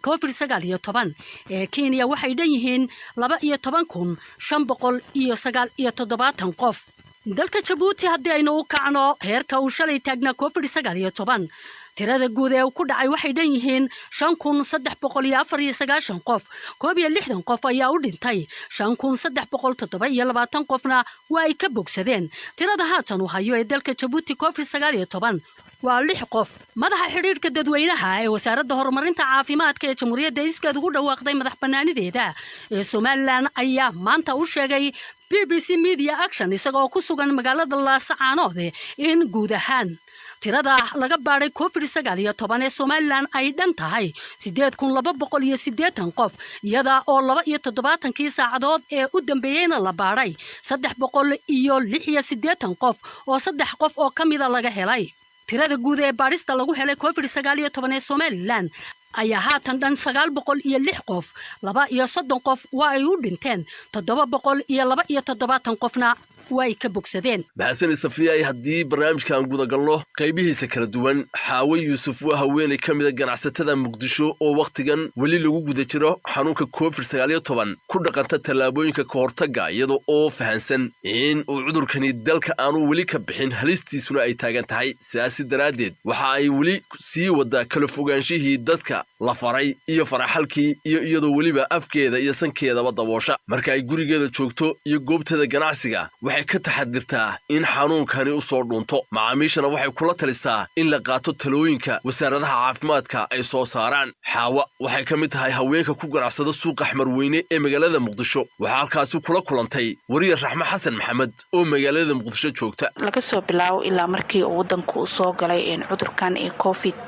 COVID-19 ee Kenya waxay dhan yihiin 12,579 qof dalka Djibouti haddii aynu u kacno heerka uu shalay taagnaa COVID-19 tirada guud ee ku dhacay waxay dhan yihiin 5,394 qof 60 qof ayaa u dhintay 5,327 qofna waa ay ka bogsadeen tirada haatan uu hayo ee dalka Djibouti COVID-19 waa 6 qof madaxa xiriirka dadweynaha ee wasaaradda horumarinta caafimaadka ee Jamhuuriyadda Iskeed ugu dhawaaqday madaxbannaanideeda ee Somaliland ayaa maanta u sheegay BBC Media Action isagoo ku sugan magaalada Laascaanood in guud ahaan tirada laga baaray COVID-19 ee Somaliland ay dhan tahay 8,280 qof iyada oo 27 saacadood ee u dambeeyayna la baaray 386 qof oo 3 qof oo kamida laga helay tirada guud ee baarista lagu helay COVID-19 ee Somaliland ayaa haatan dhan 906 qof 32 qof waa ay u dhinteen 727 qofna way ka bogsadeen maxasan Safiya haddii barnaamijkan guda galno qaybihiisa kala duwan Xaawo Yuusuf waa haweeney kamid ah ganacsatada Muqdisho oo waqtigan wali lagu guda jiro xanuunka COVID-19 ku dhaqanta talaabooyinka ka hortagga iyadoo oo fahansan in uu cudurkani dalka aanu wali ka bixin halistiisuna ay taagan tahay siyaasi daraadeed waxa ay wali sii wada kala fogaanshihii dadka la faray iyo faraxalkii iyo iyadoo waliba afkeeda iyo sankeedaba daboosha marka ay gurigeeda joogto iyo goobteeda ganacsiga waxay ka taxadirtaa in xanuunkani u soo dhunto macaamiishana waxay kula talisaa in la qaato talooyinka wasaaradaha caafimaadka ay soo saaraan Xaawa waxay ka mid tahay haweenka ku ganacsada suuqa Xmarweyne ee magaalada Muqdisho waxa halkaas kula kulantay wariye Raxma Xasan Maxamed oo magaalada Muqdisho joogta laga soo bilaabo ilaa markii uu wadanku u soo galay cudurkan ee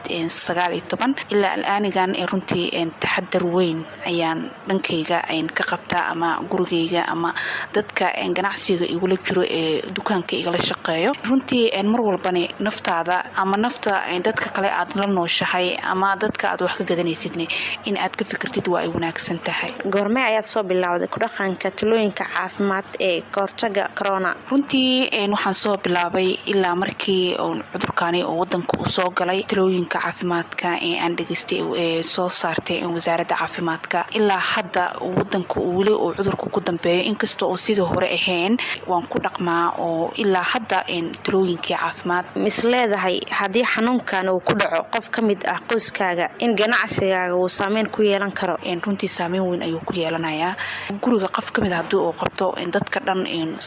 COVID-19 ilaa aanigan runtii taxadar weyn ayaan dhankayga ka qabtaa ama gurigayga ama dadka ganacsiga igula jiro ee dukaanka igala shaqeeyo runtii mar walbani naftaada ama nafta dadka kale aad la nooshahay ama dadka aad wax ka gadanaysidna in aad ka fikirtid waa ay wanaagsan tahay goorma ayaad soo bilowday ku dhaqanka talooyinka caafimaad ee ka hortagga corona runtii waxaan soo bilaabay ilaa markii cudurkani oo wadanka u soo galay talooyinka caafimaadka ee aan dhageystay ee soo saartay wasaaradda caafimaadka ilaa hadda wadanka wali oo cudurku ku dambeeyo inkastoo sidoo hore ahayn waan ku dhaqmaa oo ilaa hadda talooyinkii caafimaad misleedahay haddii xanuunkan uu ku dhaco qof ka mid ah qoyskaaga in ganacsigaaga uu saameyn ku yeelan karo runtii saameyn weyn ayuu ku yeelanayaa guriga qof ka mid ah haddii uu qabto dadka dhan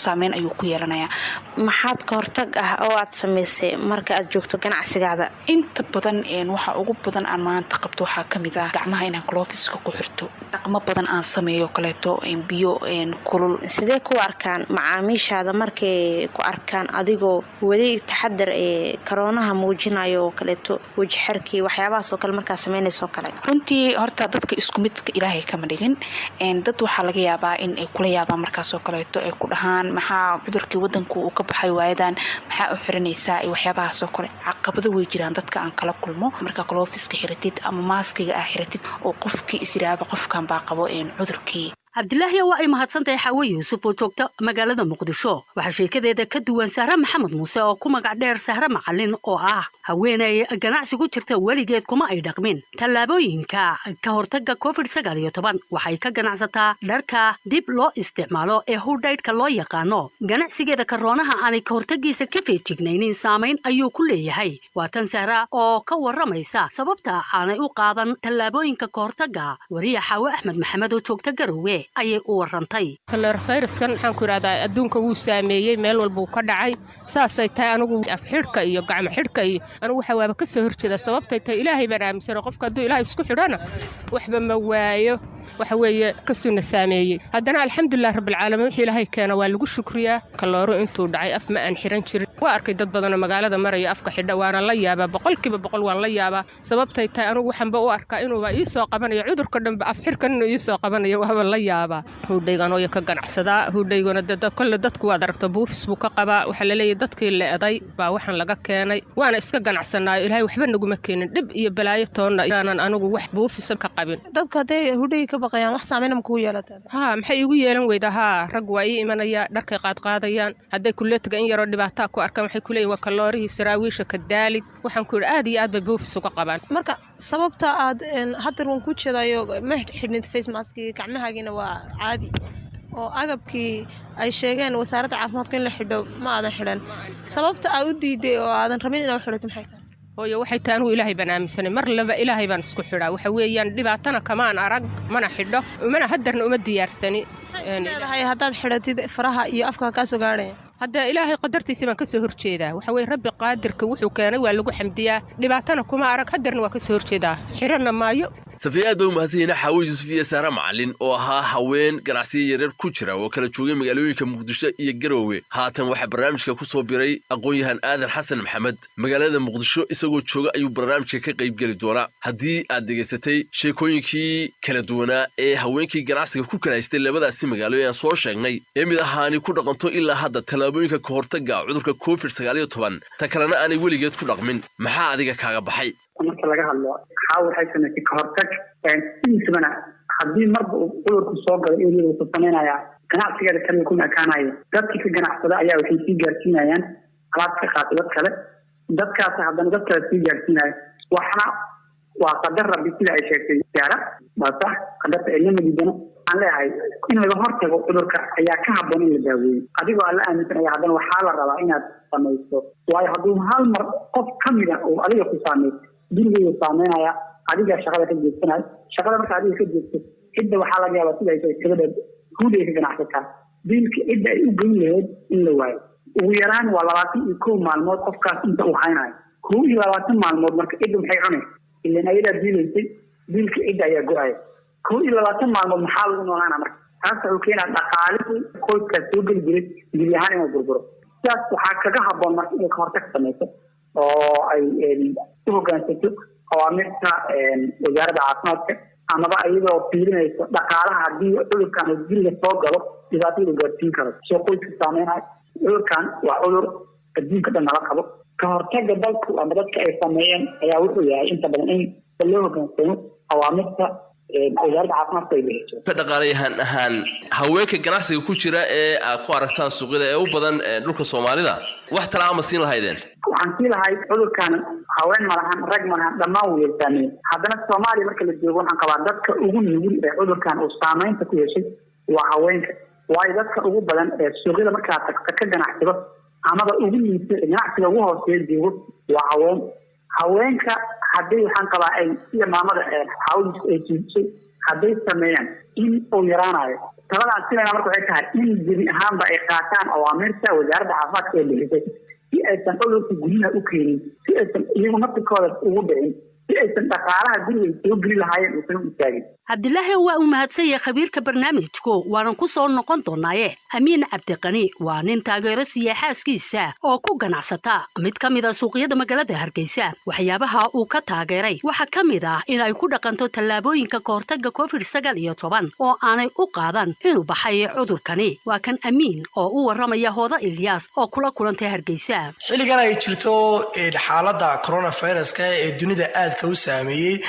saameyn ayuu ku yeelanayaa maxaad ka hortag ah oo aad samaysay marka aad joogto ganacsigaada inta badan waxa ugu badan aan maanta qabto waxaa ka mid ah gacmaha inaan gloveska ku xirto dhaqmo badan aan sameeyo kaleeto biyo kulul sidee ku arkaan macaamiishaada markay ku arkaan adigoo wali taxadar ee corona muujinayo oo kaleeto waji xirkii waxyaabahaas oo kale markaa sameynayso kale runtii horta dadka isku midka Ilaahay kama dhigin dad waxa laga yaabaa in ay kula yaabaan markaas oo kaleeto ay ku dhahaan maxaa cudurkii wadanku uu ka baxay waayadan maxaa u xiranaysaa waxyaabahaas oo kale caqabado way jiraan dadka aan kala kulmo marka gloveska xiratid ama maaskiga ah xiratid oo qofkii isiraaba qofkan baa qabo cudurkii cabdilaahi waa ay mahadsantahay xawe yuusuf oo joogta magaalada muqdisho waxaa sheekadeeda ka duwan sahre maxamed muuse oo ku magac dheer sahre macalin oo ah haweenay ganacsi ku jirta weligeed kuma ay dhaqmin tallaabooyinka ka hortagga covid-19 waxay ka ganacsataa dharka dib loo isticmaalo ee hudhaydhka loo yaqaano ganacsigeeda karoonaha aanay ka hortaggiisa ka feejignaynin saamayn ayuu ku leeyahay waa tan sahra oo ka waramaysa sababta aanay u qaadan tallaabooyinka ka hortagga wariya xawe axmed maxamed oo joogta garowe ayay u warantay coronaviruskan waxaan ku yiraahdaa adduunka wuu saameeyay meel walba uu ka dhacay saasay tahay anigu af xidhka iyo gacmo xidhka iyo anigu waxa waaba ka soo horjeeda sababtay tahay ilaahay baan aaminsan qofka hadduu ilaahay isku xidhana waxba ma waayo waxa weeye ka soo saameeyay haddana alxamdulillaah rabbil caalamiin wixii ilaahay keena waa lagu shukriyaa kalooro intuu dhacay af ma aan xiran jirin waa arkay dad badan oo magaalada maraya afka xidha waana la yaabaa boqolkiiba boqol waan la yaabaa sababtay tahay anigu waxaan ba u arkaa inuu ii soo qabanayo cudurka dhanba af xidhkan inuu ii soo qabanayo waaba la yaabaa hudhaygan oo ka ganacsadaa hudhaygana kolle dadku waad aragta buufis buu ka qabaa waxaa la leeyahay dadkii leeday baa waxaan laga keenay waana iska ganacsanaayo ilaahay waxba naguma keenin dhib iyo balaayo toonna inaanan anigu wax buufisa ka qabin dadka hadday hudhay ka baqayaan wax saameyn ma kugu yeelataa maxay igu yeelan weydaa rag waa ii imanaya dharkay qaadqaadayaan hadday kuleetiga in yaroo dhibaataa ku arkaan waxay ku leeyihin waa kaloorihii saraawiisha ka daalid waxaan ku yidhi aad iyo aad bay buufis uga qabaan marka sababta aad hadda waan ku jeedayo ma xidhnid face maskii gacmahaagiina waa caadi oo agabkii ay sheegeen wasaaradda caafimaadka in la xidho ma aadan xidhan sababta aad u diiday oo aadan rabin inaad xidhato maxay tahay hooyo waxay tahay anigu ilaahay baan aaminsanay mar laba ilaahay baan isku xidhaa waxa weeyaan dhibaatana kamaan arag mana xidho mana hadarna uma diyaarsani leedahay haddaad xidhatid faraha iyo afka kaa soo gaadhaya hadda ilaahay qadartiisa baan ka soo horjeedaa waxa weeye rabbi qaadirka wuxuu keenay waa lagu xamdiyaa dhibaatana kuma arag hadarna waa ka soo horjeedaa xirana maayo safiya aad baa u mahadsanyihiin xawe yuusuf iyo sahre macalin oo ahaa haween ganacsiyo yaryar ku jira oo kala joogay magaalooyinka muqdisho iyo garowe haatan waxaa barnaamijka ku soo biray aqoon-yahan aadan xasan maxamed magaalada muqdisho isagoo jooga ayuu barnaamijka ka qayb geli doonaa haddii aad dhegaysatay sheekooyinkii kala duwanaa ee haweenkii ganacsiga ku kala haystay labadaasi magaalo ee aan soo sheegnay ee mid ahaani ku dhaqanto ilaa hadda tallaabooyinka ka hortagga cudurka covid-19 ta kalena aanay weligeed ku dhaqmin maxaa adiga kaaga baxay marka laga hadlo waxaa waxay samaysay ka hortag sidiisabana haddii marba uu cudurku soo galo iyada wuxuu samaynayaa ganacsigeeda kaliya kuma ekaanayo dadkii ka ganacsada ayaa waxay sii gaarsiinayaan alaab ka qaata dad kale dadkaas haddana dad kale sii gaarsiinaya waxna waa qadar rabbi sida ay sheegtay gaara waa sax qadarta ilama diidana aan leeyahay in laga hortago cudurka ayaa ka habboon in la daaweeyo adigoo alla aaminsanaya haddana waxaa la rabaa inaad samayso waayo hadduu hal mar qof ka mida oo adiga ku saameeyo gurigeyda saameynaya adiga shaqada ka jeedsanaya shaqada marka adiga ka jeedso cidda waxaa laga yaabaa sida ay tahay gabadha guud ay ka ganacsataa biilka cidda ay u geyn lahayd in la waayo ugu yaraan waa 21 maalmood qofkaas inta uu haynayo 21 maalmood marka cidda maxay cunay ilaan ayadaa biilaysay biilka cidda ayaa go-aya 21 maalmood maxaa lagu noolaana marka taas wuxuu keenaa dhaqaalihii qoyskaas soo geli jiray geli ahaan inuu burburo sidaas waxaa kaga habboon marka inay ka hortag samayso oo ay u hoggaansato awaamirta wasaaradda caafimaadka amaba iyadoo fiirinayso dhaqaalaha haddii cudurkan guriga soo galo dhibaatada gaarsiin karo soo qoyska saameynayo cudurkan waa cudur adduunka dhan nala qabo ka hortagga dalku ama dadka ay sameeyeen ayaa wuxuu yahay inta badan in loo hoggaansamo awaamirta wasaaradda caafimaadka ay bixiso ka dhaqaalayahan ahaan haweenka ganacsiga ku jira ee aad ku aragtaan suuqyada ee u badan dhulka Soomaalida wax talaa ma siin lahaydeen waxaan sii lahay cudurkan haween malahan rag malahan dhammaan way saameeyeen haddana Soomaaliya marka la joogo waxaan qabaa dadka ugu nugul ee cudurkan uu saameynta ku yeeshay waa haweenka waayo dadka ugu badan ee suuqyada markaa tagta ka ganacsado amaba ugu liita ganacsiga ugu hooseeya joogo waa haweenka haddii waxaan qabaa ay sida maamada xawliska ay jiisay hadday sameeyaan in uu yaraanayo taladan sidana marka waxay tahay in jiri ahaanba ay qaataan awaamirta wasaaradda caafimaadka ee bixisay si aysan cudurka guryaha u keenin si aysan iyagu naftikooda ugu dhicin si aysan dhaqaalaha guriga soo geli lahaayeen uusan u istaagin cabdilaahi waa uu mahadsan yahay khabiirka barnaamijku waanan ku soo noqon doonaaye amiin cabdiqani waa nin taageero siiya xaaskiisa oo ku ganacsata mid ka mid a suuqyada magaalada hargeysa waxyaabaha uu ka taageeray waxaa ka mid ah in ay ku dhaqanto tallaabooyinka ka hortagga covid-19 oo aanay u qaadan inuu baxay cudurkani waa kan amiin oo u warramaya hooda Ilyas oo kula kulantay hargeysa xilligan ay jirto xaaladda coronavirus ee dunida aadka u saameeyay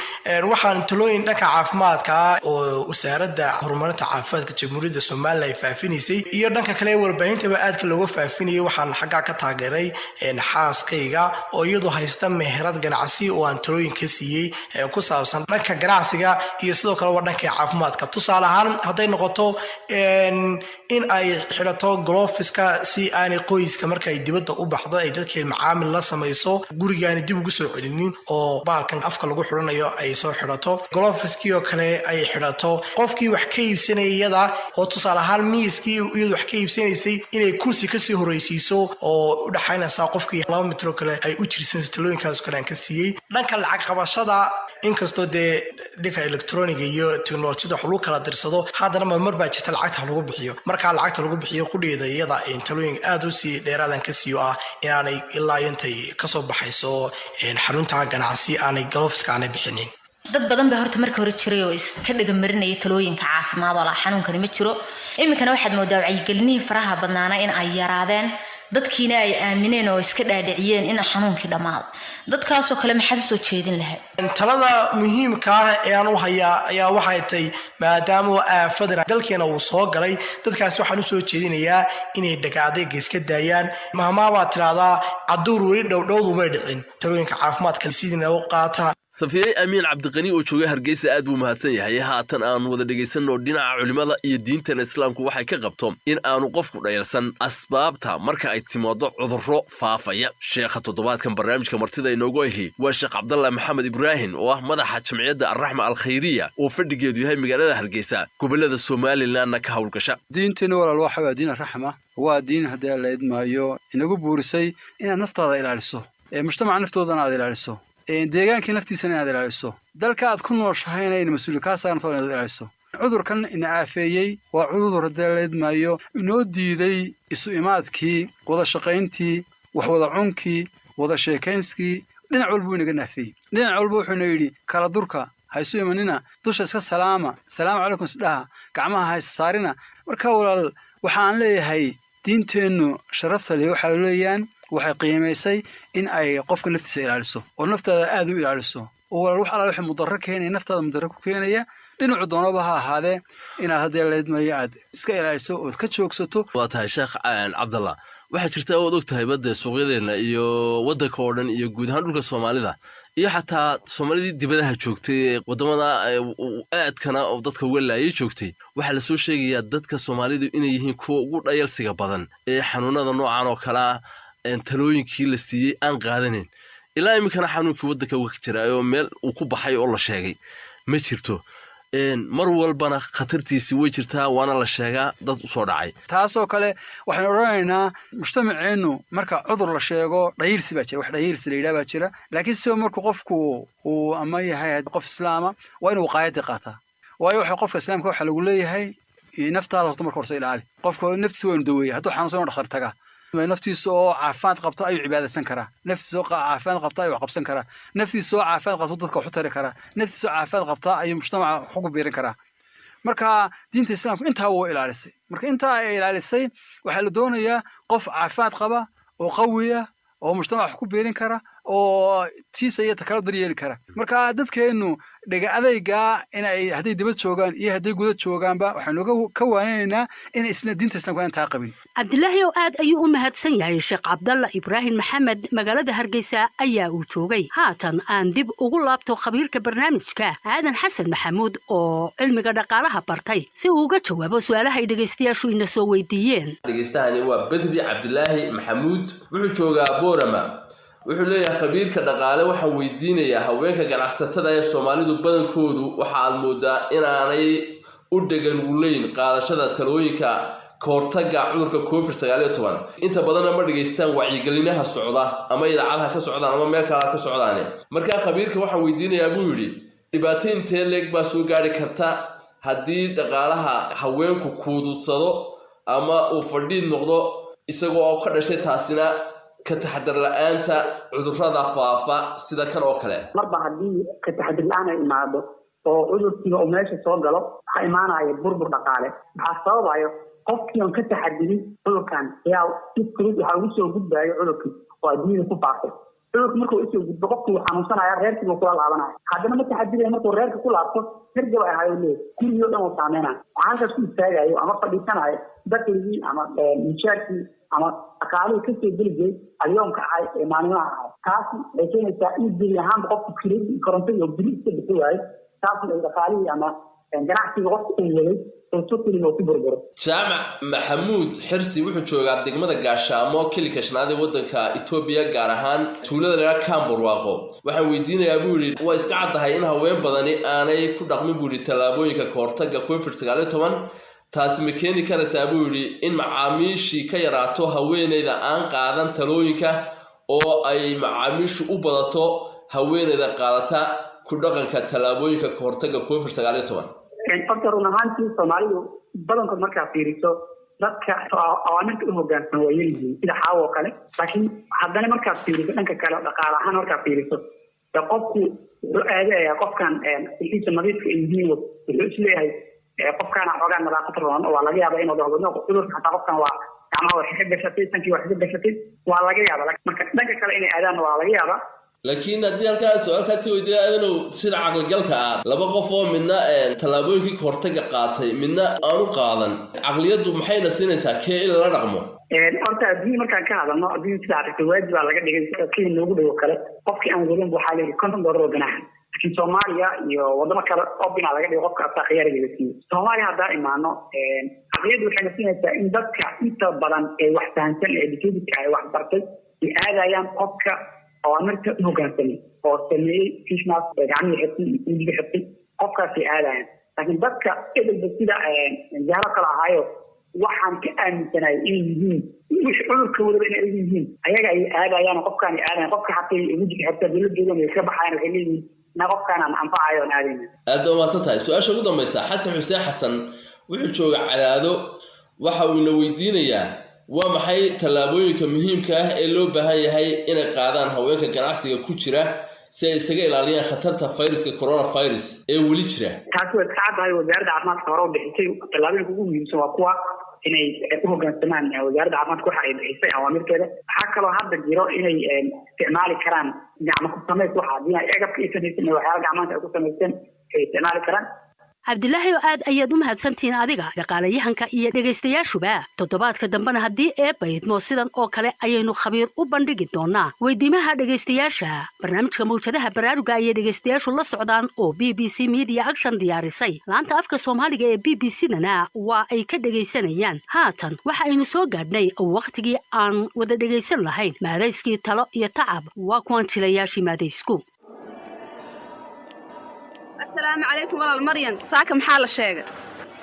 waxaan talooyin dhanka caafimaadka caafimaadka oo wasaaradda horumarinta caafimaadka jamhuuriyadda Soomaaliya ay faafinaysay iyo dhanka kale warbaahintaba aadka looga faafinayay waxaan xagga ka taageeray xaaskayga oo iyadu haysta meherad ganacsi oo aan talooyin ka siiyey ku saabsan dhanka ganacsiga iyo sidoo kale dhanka caafimaadka tusaale ahaan haday noqoto in ay xirato gloveska si aanay qoyska marka ay dibadda u baxdo ay dadkii macaamil la samayso gurigaani dib ugu soo celinin oo baalkan afka lagu xiranayo ay soo xirato gloveski oo kale ay xirato qofkii wax ka iibsanayada oo tusaale ahaan miiskii iyadu wax ka iibsanaysay inay kursi ka sii horeysiiso oo u dhaxaynaysa qofkii 2 mitir kale ay u jirsan talooyinkaas kale ka siiyay dhanka lacag qabashada inkastoo dhanka elektrooniga iyo teknolojiyada wax lagu kala dirsado haddana mar baa jirta lacagta lagu bixiyo marka lacagta lagu bixiyo qudheeda iyada talooyin aad u sii dheeraadan ka siiyo ah inaanay ilaa intay ka soo baxayso xarunta ganacsi aanay gloveska aanay bixinin dad badan baa horta markii hore jiray oo iska dhiga marinayay talooyinka caafimaad wala xanuunkani ma jiro iminkana waxaad moodaa wacyigelinihii faraha badnaana in ay yaraadeen dadkiina ay aamineen oo iska dhaadhiciyeen in xanuunkii dhamaado dadkaasoo kale maxaad soo jeedin lahayd talada muhiimka ah ee aan u hayaa ayaa waxay tahay maadaama aafadana dalkeena uu soo galay dadkaas waxaan u soo jeedinayaa inay dhagaaday iska daayaan mahmaaba tiraada caduur weli dhowdhowdu ma dhicin talooyinka caafimaadka sidina u qaata safiyey amiin cabdiqani oo jooga Hargeysa aad buu mahadsan yahay haatan aan wada dhageysano dhinaca culimada iyo diinta islaamku waxay ka qabto in aanu qofku dhayalsan asbaabta marka ay timaado cudurro faafaya sheekha toddobaadkan barnaamijka martida inoogu ahi waa Sheekh Cabdalla Maxamed Ibrahim oo ah madaxa jamciyadda Ar-Rahma Al-Khayriya oo fadhigeedu yahay magaalada Hargeysa gobolada Soomaaliland ka hawlgasha diinteena walaal waxa diin Ar-Rahma waa diin hadii la idmaayo inagu buurisay in naftaada ilaaliso mujtamaca naftoodana aad ilaaliso deegaankii naftiisana aad ilaaliso dalka aad ku nooshahayna in mas'uul ka saarto inaad ilaaliso cudurkan in aafeeyay waa cudur daleed maayo inoo diiday isu imaadkii wada shaqayntii wax wada cunkii wada sheekayskii dhinac walba inaga naafay dhinac walba wuxuu yiri kala durka hayso imanina dusha iska salaama calaykum sidhaa gacmaha haysa saarina marka walaal waxaan leeyahay diinteenu sharafta leh waxa leeyaan waxay qiimeysay in ay qofka naftiisa ilaaliso oo naftaada aad u ilaaliso oo walaal wax alla wixii mudarro keenay naftaada mudarro ku keenaya dhinacu doonaba ha ahaadee inaad hadii la idmayo aad iska ilaaliso oo ka joogsato waa tahay Sheekh Cabdalla waxa jirta oo ogtahay badda suuqyadeena iyo wadanka oo dhan iyo guud ahaan dhulka Soomaalida iyo xataa Soomaalidii dibadaha joogtay wadamada aadkana oo dadka walaayay joogtay waxa la soo sheegayaa dadka Soomaalidu inay yihiin kuwa ugu dhayalsiga badan ee xanuunada noocan oo kala talooyinkii la siiyay aan qaadanin ilaa iminkana xanuunkii wadanka uga jiray oo meel uu ku baxay oo la sheegay ma jirto mar walbana khatartiisi way jirtaa waana la sheegaa dad u soo dhacay taasoo kale waxaan oranaynaa mujtamaceenu marka cudur la sheego dhayirsi baa jira wax dhayirsi la yiraahdo jira laakiin si marka qofku uu ama yahay qof islaama waa inuu qaayad qaataa waayo waxa qofka islaamka waxa lagu leeyahay naftaada horta marka hore ilaali qofka naftiisa waa inuu daweeyo hadduu xanuunsan dhakhtar taga naftiisa oo caafimaad qabta ayuu cibaadaysan karaa naftiisa oo caafimaad qabta ayuu qabsan karaa naftiisa oo caafimaad qabta dadka wax u tari karaa naftiisa oo caafimaad qabta ayuu mujtamaca xog u biirin karaa marka diinta islaamku intaa waa ilaalisay marka intaa ay ilaalisay waxa la doonayaa qof caafimaad qaba oo qawiya oo mujtamaca wax ku biirin kara oo tiisa iyo takala daryeeli kara marka dadkeenu dhaga adayga in ay haday dibad joogaan iyo haday gudaha joogaanba waxaan ka waaninaynaa in isla diinta islaamka aan taaqabin Cabdillaahi oo aad ayuu u mahadsan yahay Sheekh Cabdalla Ibrahim Maxamed magaalada Hargeysa ayaa uu joogay haatan aan dib ugu laabto khabiirka barnaamijka Aadan Xasan Maxamuud oo cilmiga dhaqaalaha bartay si uu uga jawaabo su'aalaha ay dhageystayaashu ina soo weydiiyeen dhageystahani waa Badri Cabdillaahi Maxamuud wuxuu joogaa Boorama wuxuu leeyahay khabiirka dhaqaale waxa weydiinayaa haweenka ganacsatada ee Soomaalidu badankoodu waxa aad moodaa inaanay u dhagan wulayn qaadashada talooyinka koortaga cudurka COVID-19 inta badan ma dhageystaan wacyigelinaha socda ama idaacadaha ka socdaan ama meel kale ka socdaan marka khabiirka waxa weydiinayaa buu yiri dhibaataynta leeg baa soo gaari karta haddii dhaqaalaha haweenku kuududsado ama uu fadhiid noqdo isagoo ka dhashay taasina ka taxadar la'aanta cudurrada faafa sida kan oo kale marba haddii ka taxadar la'aan ay imaado oo cudurkiiba uu meesha soo galo waxaa imaanaya burbur dhaqaale maxaa sababayo qofkii aan ka taxadirin cudurkan ayaa si fudud waxaa ugu soo gudbaayo cudurkii oo adduunyada ku faafay cudurku markuu isoo gudbo qofku wuu xanuunsanaya reerkii buu kula laabanaya haddana ma taxadiraya markuu reerka ku laabto hergaba ahayo leey gurigii oo dhan uu saameynaya waxaa halkaas ku istaagayo ama fadhiisanayo dakligii ama mishaarkii ama dhaqaalihii kasoo geli jiray alyoomka ahay ee maalinlaha ahay taasi ay keenaysaa in geli ahaanba qofku kiradii korontada oo guri iska bixi waayo taasna ay dhaqaalihii ama ganacsiga qofku uu waday jaamac maxamuud xirsi wuxuu joogaa degmada gaashaamo kilika shanaad ee waddanka Itoobiya gaar ahaan tuulada la Kamburwaaqo waxaan weydiinayaa buu yiri waa iska caddahay in haween badani aanay ku dhaqmin buu yiri talaabooyinka ka hortagga COVID-19 taasi ma keeni karaysaa buu yiri in macaamiishii ka yaraato haweeneyda aan qaadan talooyinka oo ay macaamiishu u badato haweeneyda qaadata ku dhaqanka talaabooyinka ka hortagga COVID-19 horta run ahaantii soomaalidu badankood markaa fiiriso dadka awaamirta u hoggaansan waa yaryihiin sida xaawo oo kale laakiin haddana markaad fiiriso dhanka kale dhaqaale ahaan markaad fiiriso dee qofku wuxuu aadayaa qofkan wixiisa nadiifka ay yihiin wuxuu isleeyahay qofkaana xoogaa nadaafad roon oo waa laga yaabaa inuu dhahdo cudurka xataa qofkan waa gacmaha waxay ka gashatay sankii waxay ka gashatay waa laga yaabaa marka dhanka kale inay aadaan waa laga yaabaa laakiin haddii halkaas su'aalkaasi weydiiyaa adanu sida caqligalka ah laba qof oo midna talaabooyinkii ka hortagga qaatay midna aanu qaadan caqliyaddu maxayna siinaysaa kee in lala dhaqmo horta haddii markaan ka hadalno haddii sida aragtay waajib baa laga dhigay kii noogu dhowo kale qofkii aan wadin waxaa leeyahay $50 oo ganaaxa laakiin Soomaaliya iyo wadamo kale oo bina laga dhigo qofka asaa khiyaariga la siiyo Soomaaliya haddaa imaano caqliyaddu waxay siinaysaa in dadka inta badan ee wax fahansan ee educated ay wax bartay ay aadayaan qofka awaamirta u hoggaansamay oo sameeyey fish mask gacmihii xirtay iyo wejiga xirtay qofkaasay aadayaan laakiin dadka edelba sida jaaro kale ahaayo waxaan ka aaminsanahay inay yihiin wixii cudurka wadaba inay yihiin ayaga ay aadayaan qofkaan ay aadayaan qofka xatay wejiga xirtay dowladdeeda ay ka baxayaan waxay leeyihiin na qofkaan aan anfacayo aan aadayna aad u maasan tahay su-aasha ugu dambaysa xasan xuseen xasan wuxuu jooga Cadaado waxa uu ina weydiinayaa waa maxay talaabooyinka muhiimka ah ee loo baahan yahay inay qaadaan haweenka ganacsiga ku jira si ay isaga ilaaliyaan khatarta fayraska coronavirus ee weli jira taasi waa saacadahay wasaaradda caafimaadka hore u bixisay talaabooyinka ugu muhiimsan waa kuwa inay u hoggaansamaan wasaaradda caafimaadka waxa ay bixisay awaamirteeda waxaa kaloo hadda jiro inay isticmaali karaan gacmo ku samays waxa haddii ay agabka ay samaysan ee waxyaala gacmaanta ay ku samaysteen ay isticmaali karaan cabdilaahi aad ayaad u mahadsantihiin adiga dhaqaalayahanka iyo dhegaystayaashuba toddobaadka dambena haddii eebbaydmo sidan oo kale ayaynu khabiir u bandhigi doonaa weydiimaha dhegaystayaasha barnaamijka mawjadaha baraaruga ayay dhegaystayaashu la socdaan oo BBC Media Action diyaarisay laanta afka Soomaaliga ee BBC-dana waa ay ka dhegaysanayaan haatan waxa aynu soo gaadhnay waqtigii aan wada dhegaysan lahayn maadayskii talo iyo tacab waa kuwan jilayaashii maadaysku السلام عليكم والله المريم ساكم حال الشيغ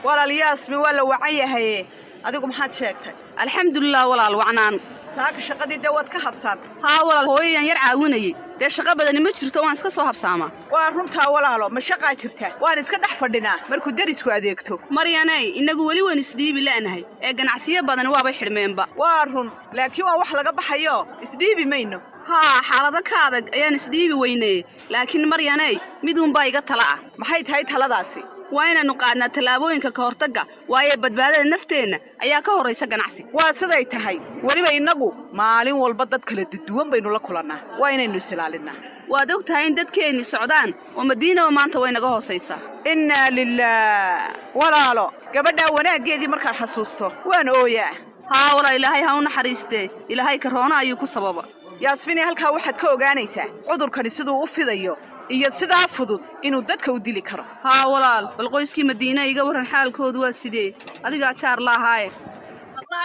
والله الياسمي ولا وعيه adigu maxaad sheegtay alxamdulillah walaal wacnaan saaka shaqadii dawad ka habsaad ha walaal hooyayan yar caawinayay dee shaqo badan ma jirto waan iska soo habsaamaa waa runtaa walaalo ma shaqaa jirta waan iska dhex fadhinaa markuu darisku adeegto maryanay inagu weli waan isdhiibi la'nahay ee ganacsiyo badan waabay xidhmeenba waa run laakiin waa wax laga baxayo isdhiibi mayno haa xaalado ka adag ayaan isdhiibi weynay laakiin maryanay miduunbaa iga tala ah maxay tahay taladaasi waa inaanu qaadnaa tallaabooyinka ka hortagga waayo badbaadada nafteenna ayaa ka horraysa ganacsi waa siday tahay weliba innagu maalin walba dad kala duwan baynu la kulannaa waa inaynu isilaalinnaa waad og tahay in dadkeenni socdaan oo madiinaba maanta way naga hoosaysaa innaa lillaah walaalo gabadhaa wanaaggeedii markaad xasuusto waan ooyaa haa walaa ilaahay ha u naxariistee ilaahay karoona ayuu ku sababa yaasmini halkaa waxaad ka ogaanaysaa cudurkani siduu u fidayo iyo sidaa fudud inuu dadka u dili karo haa walaal bal qoyskii madiina iga waran xaalkoodu waa sidee adigaa jaar laahaaye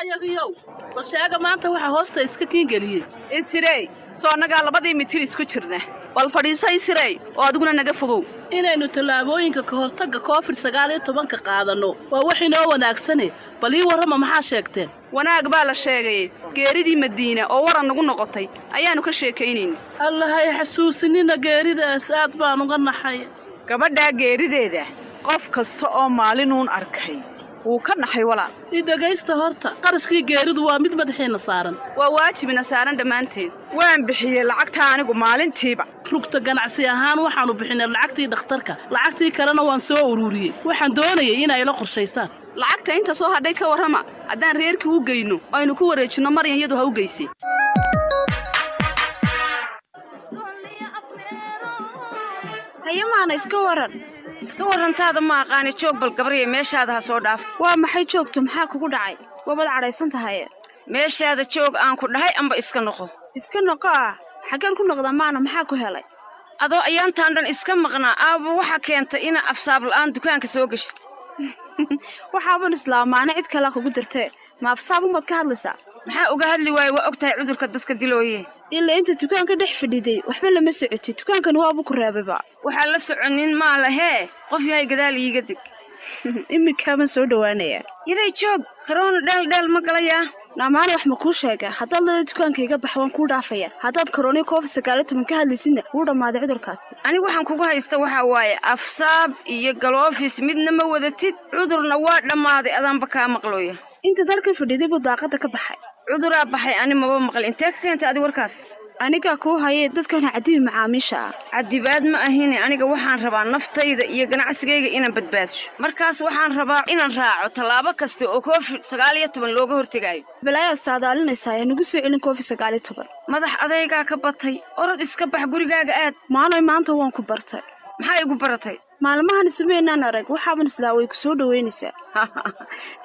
ayagiyow bal sheega maanta waxa hoosta iska kiingeliyey isirey soo annagaa 2 mitir isku jirna bal fadhiiso isirey oo adiguna naga fogow inaynu tallaabooyinka ka hortagga COVID-19 ka qaadanno waa wax inoo wanaagsane bal ii warrama maxaa sheegteen wanaag baa la sheegay geeridii madiina oo waran nagu noqotay ayaanu ka sheekaynayna allahay xasuusinina geeridaas aad baan uga naxay gabadhaa geerideeda qof kasta oo maalinuun arkay wuu ka naxay walaal i dhagaysta horta qarashkii geeridu waa mid madaxiina saaran waa waajibina saaran dhammaanteed waan bixiyey lacagta anigu maalintiiba rugta ganacsi ahaan waxaanu bixinay lacagtii dhakhtarka lacagtii kalena waan soo ururiyey waxaan doonayay inay la qorshaystaan lacagta inta soo hadhay ka warrama haddaan reerkii u geyno aynu ku wareejinno maryan iyadu ha u geysay haye maana iska warantaada ma aqaani joog bal gabriye meeshaada ha soo dhaaf waa maxay joogto maxaa kugu dhacay wabad cadhaysan tahay meeshaada joog aan ku dhahay amba iska noqo xageen ku noqdaa maana maxaa ku helay adoo ayaantaan dhan iska maqnaa aaba waxa keentay ina afsaab la'aan dukaanka soo gashid waxaaban islaamaana cid kale kugu dirtee ma afsaab umad ka hadlaysaa maxaa uga hadli waay waa ogtahay cudurka dadka dilooye ilaa inta dukaanka dhex fadhiday waxba lama socotid dukaankan waabu ku reebaba waxaa la soconin maa lahee qof yahay gadaal iiga dig imikaama soo dhawaanaya yaday joog karoona dheeldheel ma galayaa naamaana wax ma kuu sheega haddaad leeda dukaankayga bax waan kuu dhaafaya haddaad karoonii COVID-19 ka hadlaysidna wuu dhammaaday cudurkaasi anigu waxaan kugu haysta waxaa waaye afsaab iyo galoofis midna ma wadatid cudurna waa dhammaaday adaanba kaa maqlooya inta dalka fadhiday buu daaqada ka baxay cuduraa baxay ani maba maqal intee ka keentay adi warkaas aniga kuu hayay dadkan cadibi macaamiisha cadibaad ma ahine aniga waxaan rabaa naftayda iyo ganacsigayga inaan badbaadsho markaas waxaan rabaa inaan raaco tallaabo kasta oo COVID-19 looga hortagayo balaayaad saadaalinaysaa ee nagu soo celin COVID-19 madax adaygaa ka batay orod iska bax gurigaaga aad maanoy maanta waan ku bartay maxaa igu baratay maalmahan sameynaan arag waxaaban islaaway ku soo dhaweynaysaa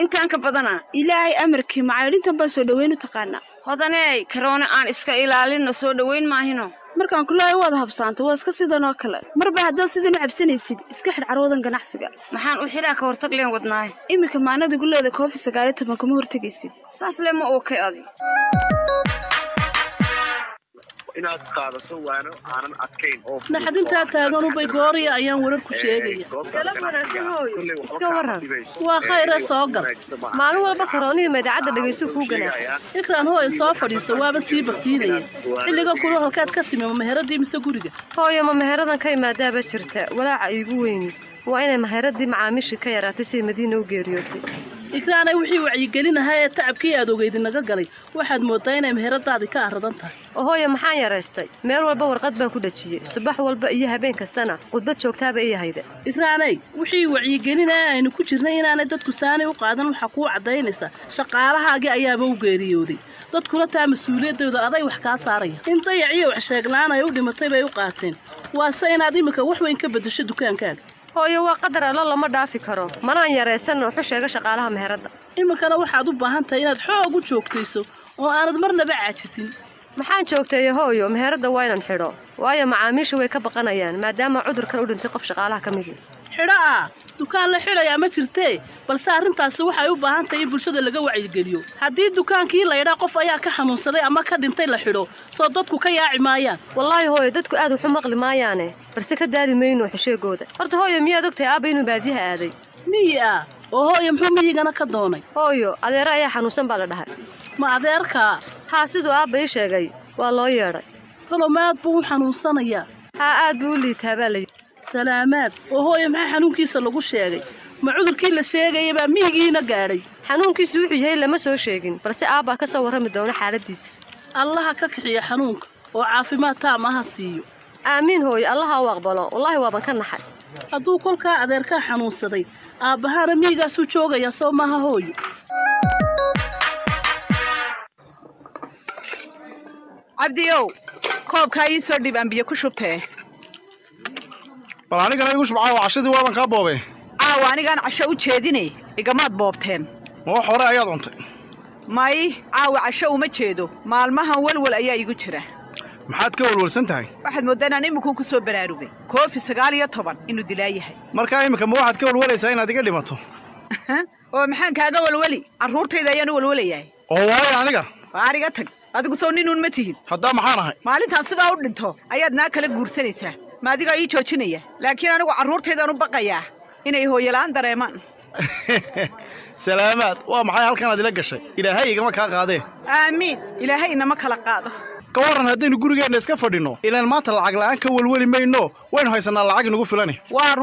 intaan ka badana ilaahay amarkii macaydintan baa soo dhaweyn u taqaanaa hodaney karoona aan iska ilaalino soo dhaweyn maahino markaan kulaayo waad habsaantay waa iska sidan oo kale marba haddaad sidan u cabsanaysid iska xidh carwadan ganacsiga maxaan u xidhaa ka hortag leen wadnaaye iminka maanada guleeda COVID-19 kuma hortagaysid saas le ma ookay adi inaad qaadato waano aanan adkayn oo naxdintaa taagan ubay gooriya ayaan warar ku sheegaya iska waran waa khayra soo gal maalin walba karoonihii madacadda dhegayso kuu ganaaxay ikraan hooyo soo fadhiiso waaba sii baktiinaya xilliga kula halkaad ka timi maheradii mise guriga hooyo ma maheradan ka imaadaaba jirta walaaca iigu weyni waa inay maheradii macaamiishii ka yaraatay si Madiina u geeriyootay ikraanay wixii wacyigelinahay ee tacabkii aad ogeydin naga galay waxaad moodaa inay meheradaadii ka aradan tahay hooyo maxaan yaraystay meel walba warqad baan ku dhajiyey subax walba iyo habeen kastana khudbad joogtaaba ii hayda ikraanay wixii wacyigelinaya aynu ku jirnay inaanay dadku saanay u qaadan waxa kuu cadaynaysa shaqaalahaagii ayaaba u geeriyooday dadkuna taa mas-uuliyadooda aday wax kaa saaraya in dayaciyo wax sheeglaan ay u dhimatay bay u qaateen waase inaad imika wax weyn ka bedasho dukaankaaga hooyo waa qadar allo lama dhaafi karo manaan yaraysan wuxuu sheega shaqaalaha meherada iminkana waxaad u baahan tahay inaad xoog u joogtayso oo aanad marnaba caajisin maxaan joogteeyo hooyo meherada waa inaan xidho waayo macaamiisha way ka baqanayaan maadaama cudurkan u dhintay qof shaqaalaha ka mid xidho dukaan la xidhayaa ma jirtee balse arrintaasi waxay u baahan tahay in bulshada laga wacyigeliyo haddii dukaankii la yidhaa qof ayaa ka xanuunsaday ama ka dhintay la xidho soo dadku ka yaaci maayaan wallaahi hooyo dadku aad wax u maqli maayaane balse ka daadi mayno xusheegooda horta hooyo miyaad ogtahay aabba inuu baadiyaha aaday miyi oo hooyo muxuu miyigana ka doonay hooyo adeero ayaa xanuunsan baa la dhahay ma adeerkaa haa siduu aabba ii sheegay waa loo yeedhay talomaad buu u xanuunsanayaa haa aad buu u liitaa baa la salaamaad oo hooyo maxaa xanuunkiisa lagu sheegay ma cudurkii la sheegayay baa miyigiina gaadhay xanuunkiisu wuxuu yahay lama soo sheegin balse aabbaa ka soo warrami doona xaaladiisa allaha ka kixiya xanuunka oo caafimaad taam aha siiyo aamiin hooyo allaha u aqbalo wallaahi waaban ka naxay hadduu kolkaa adeerkaa xanuunsaday aabbahaana miyigaasuu joogaya soo maaha hooyo cabdiyow koobkaa ii soo dhib aan biyo ku shubtee bal anigana igu shubcaa oo cashadii waaban kaa boobee caawa anigaan casho u jeedine igamaad boobteen ma wax hore ayaad cuntay may caawa casho uma jeedo maalmahan walwal ayaa igu jira maxaad ka walwalsan tahay waxaad mooddaa inaan imikuun ku soo baraarugay COVID-19 inuu dilaa yahay markaa iminka ma waxaad ka walwalaysaa inaad iga dhimato oo maxaan kaaga walwali carruurtayda ayaan u walwalayahay oo waayo aniga waariga tag adigu soo ninuun ma tihid haddaa maxaan ahay maalintaan sidaa u dhinto ayaad naa kala guursanaysaa ma adigaa ii joojinaya laakiin anigu carruurtaydaan u baqayaa inay hooyolaan dareemaan salaamaad waa maxay halkanaad ila gashay ilaahay igama kaa qaadee aamiin ilaahay inama kala qaado ka warran haddaynu gurigeenna iska fadhinno ilaan maanta lacag la'aan ka welweli mayno waynu haysannaa lacag inugu filani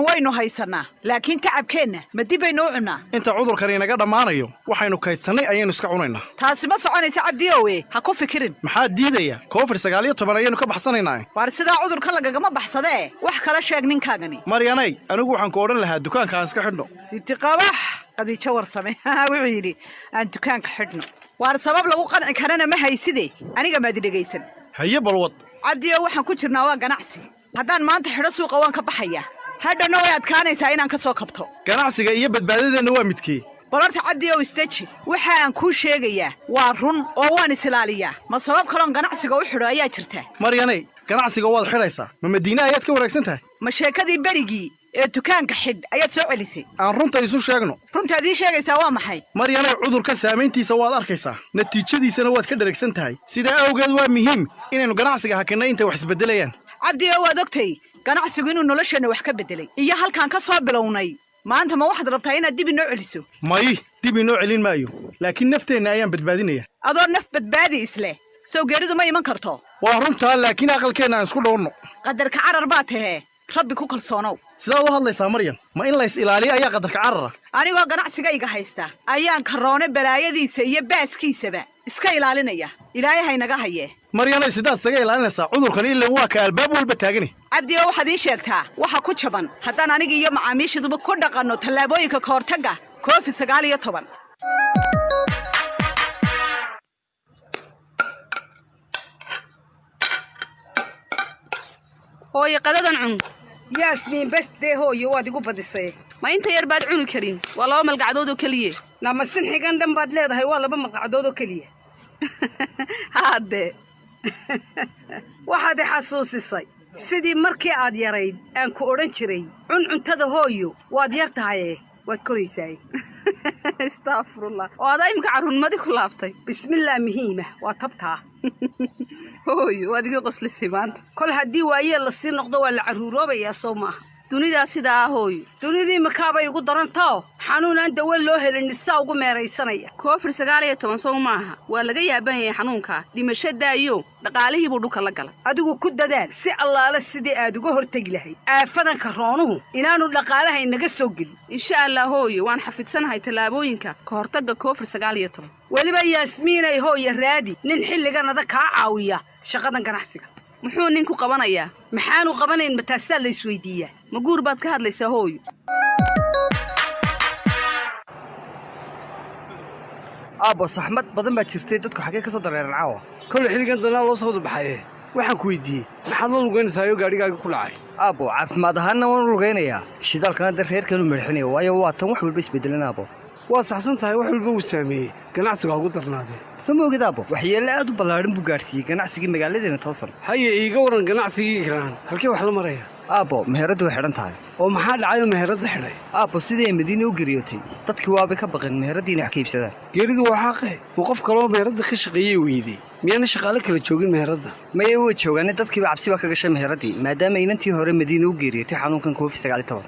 waynu haysannaa laakiin tacabkeenna ma dib baynu u cunnaa inta cudurkani inaga dhammaanayo waxaynu kaydsannay ayaynu iska cunaynaa taasi ma soconaysa cabdiyowe ha ku fikirin maxaa diidaya COVID-19 ayaynu ka baxsanaynaa waar sidaa cudurka lagagama baxsadee wax kala sheeg ninkaagani maryanay anigu waxaan ku odhan lahaa dukaanka aan iska xidhno siti qabax qadiijo warsame wuxuu yidhi aan dukaanka xidhno waar sabab lagu qanci karana ma hayside aniga maad dhegaysan haye balwad cabdiyo waxaan ku jirnaa waa ganacsi haddaan maanta xidho suuqa waan ka baxayaa hadhowna way adkaanaysaa inaan ka soo kabto ganacsiga iyo badbaadadeenna waa midkee bal horta cabdi ow istaji waxa aan kuu sheegayaa waa run oo waan isilaaliyaa ma sabab kaloon ganacsiga u xidho ayaa jirta maryanay ganacsiga waad xidhaysaa ma madiine ayaad ka wanaagsan tahay ma sheekadii berigii ee dukaanka xidh ayaad soo celisay aan runta isu sheegno runtaad ii sheegaysaa waa maxay maryanay cudurka saamayntiisa waad arkaysaa natiijadiisana waad ka dheragsan tahay sidaa awgeed waa muhiim inaynu ganacsiga hakinay intay wax isbeddelayaan cabdi ow waad ogtay ganacsigu inuu nolosheenna wax ka beddelay iyo halkaan ka soo bilownay maanta ma waxaad rabtaa inaad dib inoo celiso may dib inoo celin maayo laakiin nafteenna ayaan badbaadinaya adoo naf badbaadi isleh soo geeridu ma iman karto waa runtaa laakiin aqalkeenna aan isku dhowrno qadarka carar baa tahee rabbi ku kalsoonow sidaad u hadlaysaa maryan ma in lays ilaaliyo ayaa qadarka carara anigoo ganacsigayga haysta ayaan karoone balaayadiisa iyo baaskiisaba iska ilaalinaya ilaahay haynaga hayee maryanay sidaad isaga ilaalinaysaa cudurkan ilan waa ka albaab walba taagani cabdi oo waxaad ii sheegtaa waxa ku jaban haddaan aniga iyo macaamiishaduba ku dhaqanno tallaabooyinka ka hortagga COVID-19 hooyo qadadan cun yaasmiin bas dee hooyo waad igu badisay ma inta yar baad cuni karin waa 2 malqacdood oo keliya namasin xigan dhan baad leedahay waa 2 malqacdood oo keliya haade waxaad xasuusisay sidii markii aad yarayd aan ku oran jiray cuntada hooyo waad yar tahay waad koraysaa astaghfirullah oo aday imka carruurnimadi ku laabtay bismillaah muhiima waa tabtaa hooyo waad iga qoslisay maanta kol haddii waayee la sii noqdo waa la carruuroobayaa soo maaha dunidaa sidaa hooyo dunidii makaabay ugu darantao xanuunaan dawo loo helin isaa ugu meeraysanaya COVID-19 soo maaha waa laga yaaban yahay xanuunka dhimasho daayo dhaqaalihii buu dhulka la galay adigu ku dadaal si allaale sidii aad uga hortagi lahayd aafadan karoonuhu inaanu dhaqaalaha inaga soo gelin insha allah hooyo waan xafidsanahay tallaabooyinka ka hortagga COVID-19 weliba yaasmiinay hooyo raadi nin xilliganada kaa caawiya shaqadan ganacsiga muxuu ninku qabanayaa maxaanu qabanayn mataasaa la isweydiiyaa ma guur baad ka hadlaysaa hooyo aabbo saxmad badan baa jirtay dadku xagee ka soo dareeran caawa kolle xilligan danaa loo soo wadabaxaye waxaan ku weydiiyey maxaad la lugaynaysaayoo gaadhigaaga ku dhacay aabbo caafimaad ahaanna waan u lugaynayaa shidaalkana da reerkeenu madaxinaya waayo waa tan wax walba isbedelan aabbo waa saxsan tahay wax walba uu saameeyey ganacsiga ugu darnaadee soo ma ogid aabbo waxyeelle aad u ballaadhan buu gaadhsiiyey ganacsigii magaaladeena toosan haye iiga waran ganacsigii ikraan halkee wax la maraya aabbo meheraddu way xidhan tahay oo maxaa dhacayoo meheradda xidhay aabbo sidii ay madiina u geriyootay dadkii waabay ka baqeen meheradii inay wax ka iibsadaan geeridu waa xaqe ma qof kaloo meheradda ka shaqeeyey weydey miyaana shaqaale kala joogin meheradda maya way joogaane dadkiiba cabsi baa ka gashay meheradii maadaama inantii hore madiina u geeriyootay xanuunkan COVID-19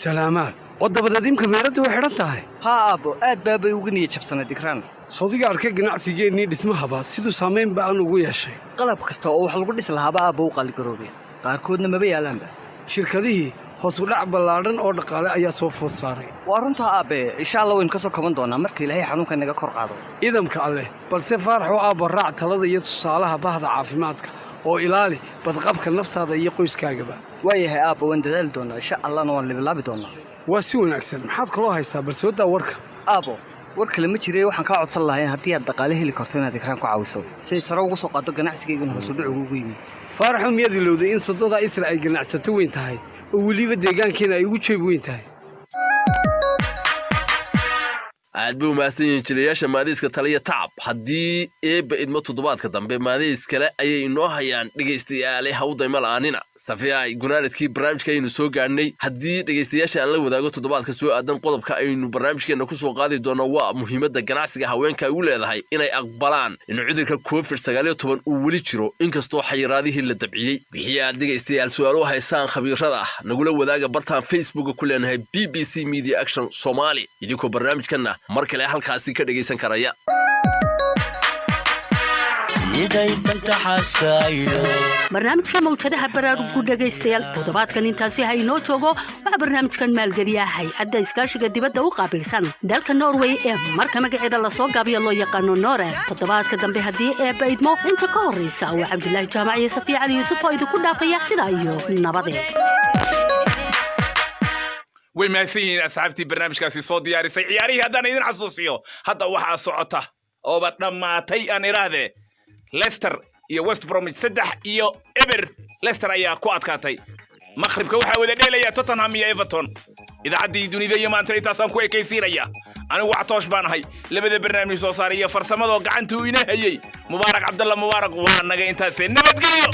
salaamaad oo dabadeed imka meheradda way xidhan tahay haa aabbo aad baabay uga niyad jabsanayd ikraan sawdiga arkay ganacsigeennii dhismahaba siduu saamayn ba'an ugu yeeshay qalab kasta oo wax lagu dhis lahaaba aabbo u qaaligaroobeen qaarkoodna maba yaalaanba shirkadihii hoos u dhac ballaadhan oo dhaqaale ayaa soo food saaray waa runtaa aabbe insha allah waynu ka soo kaban doonaa marka ilaahay xanuunka naga kor qaado ciidamka alleh balse faaraxoo aabba raac talada iyo tusaalaha bahda caafimaadka oo ilaali badqabka naftaada iyo qoyskaagaba waayahay aabba waan dadaali doonaa insha allahna waan libilaabi doonaa waa si wanaagsan maxaad kaloo haystaa bal soo daa warka aabbo war kale ma jiray waxaan kaa codsan lahayn haddii aad dhaqaale heli karto inaad ikraan ku caawiso si ay sare ugu soo qaado ganacsigaygan hoos u dhac ugu yimi faaraxu miyaad ilowday in soddada isra ay ganacsato weyn tahay oo weliba deegaankeena ay ugu jeeb weyn tahay aad buu mahadsan yihiin jilayaasha maadiiska taliya tacab haddii eebba idmo toddobaadka dambe maadiis kale ayay inoo hayaan dhegaystayaale hawdayma la'aanina safiyaay gunaanadkii barnaamijka aynu soo gaadhnay haddii dhegaystayaasha aan la wadaago toddobaadka soo aadan qodobka aynu barnaamijkeenna ku soo qaadi doonno waa muhiimadda ganacsiga haweenka ay u leedahay inay aqbalaan in cudurka COVID-19 uu weli jiro inkastoo xayiraadihii la dabciyey wixii aad dhegaystayaal su'aalo haysaan khabiirada ah nagula wadaaga bartaan facebooka ku leenahay BBC Media Action Somali idinkoo barnaamijkanna mar kale halkaasi ka dhagaysan karaya barnaamijka mawjadaha baraarugu dhegaystayaal toddobaadkan intaasi ha inoo joogo waxaa barnaamijkan maalgeliya hay-adda iskaashiga dibadda u qaabilsan dalka norway ee marka magaceeda lasoo gaabiyo loo yaqaano noore toddobaadka dambe haddii eebba idmo inta ka horraysa waa cabdilaahi jaamac iyo safiya cali yuusuf oo idinku dhaafaya sidaa iyo nabadeed way mahadsan yihiin asxaabtii barnaamijkaasi soo diyaarisay ciyaarihii haddaan idin xasuusiyo hadda waxaa socota ooba dhammaatay aan idhaahdee Leicester iyo West Bromwich 3-0 Leicester ayaa ku adkaatay maqribka waxaa wada dheelaya Tottenham iyo Everton idaacadii dunida iyo maanta intaasaan ku ekaysiinaya anigu Catoosh baan ahay labada barnaamij soo saaraya farsamada gacanta uu ina hayay Mubaarak Cabdalla Mubaarak waa naga intaas nabadgelyo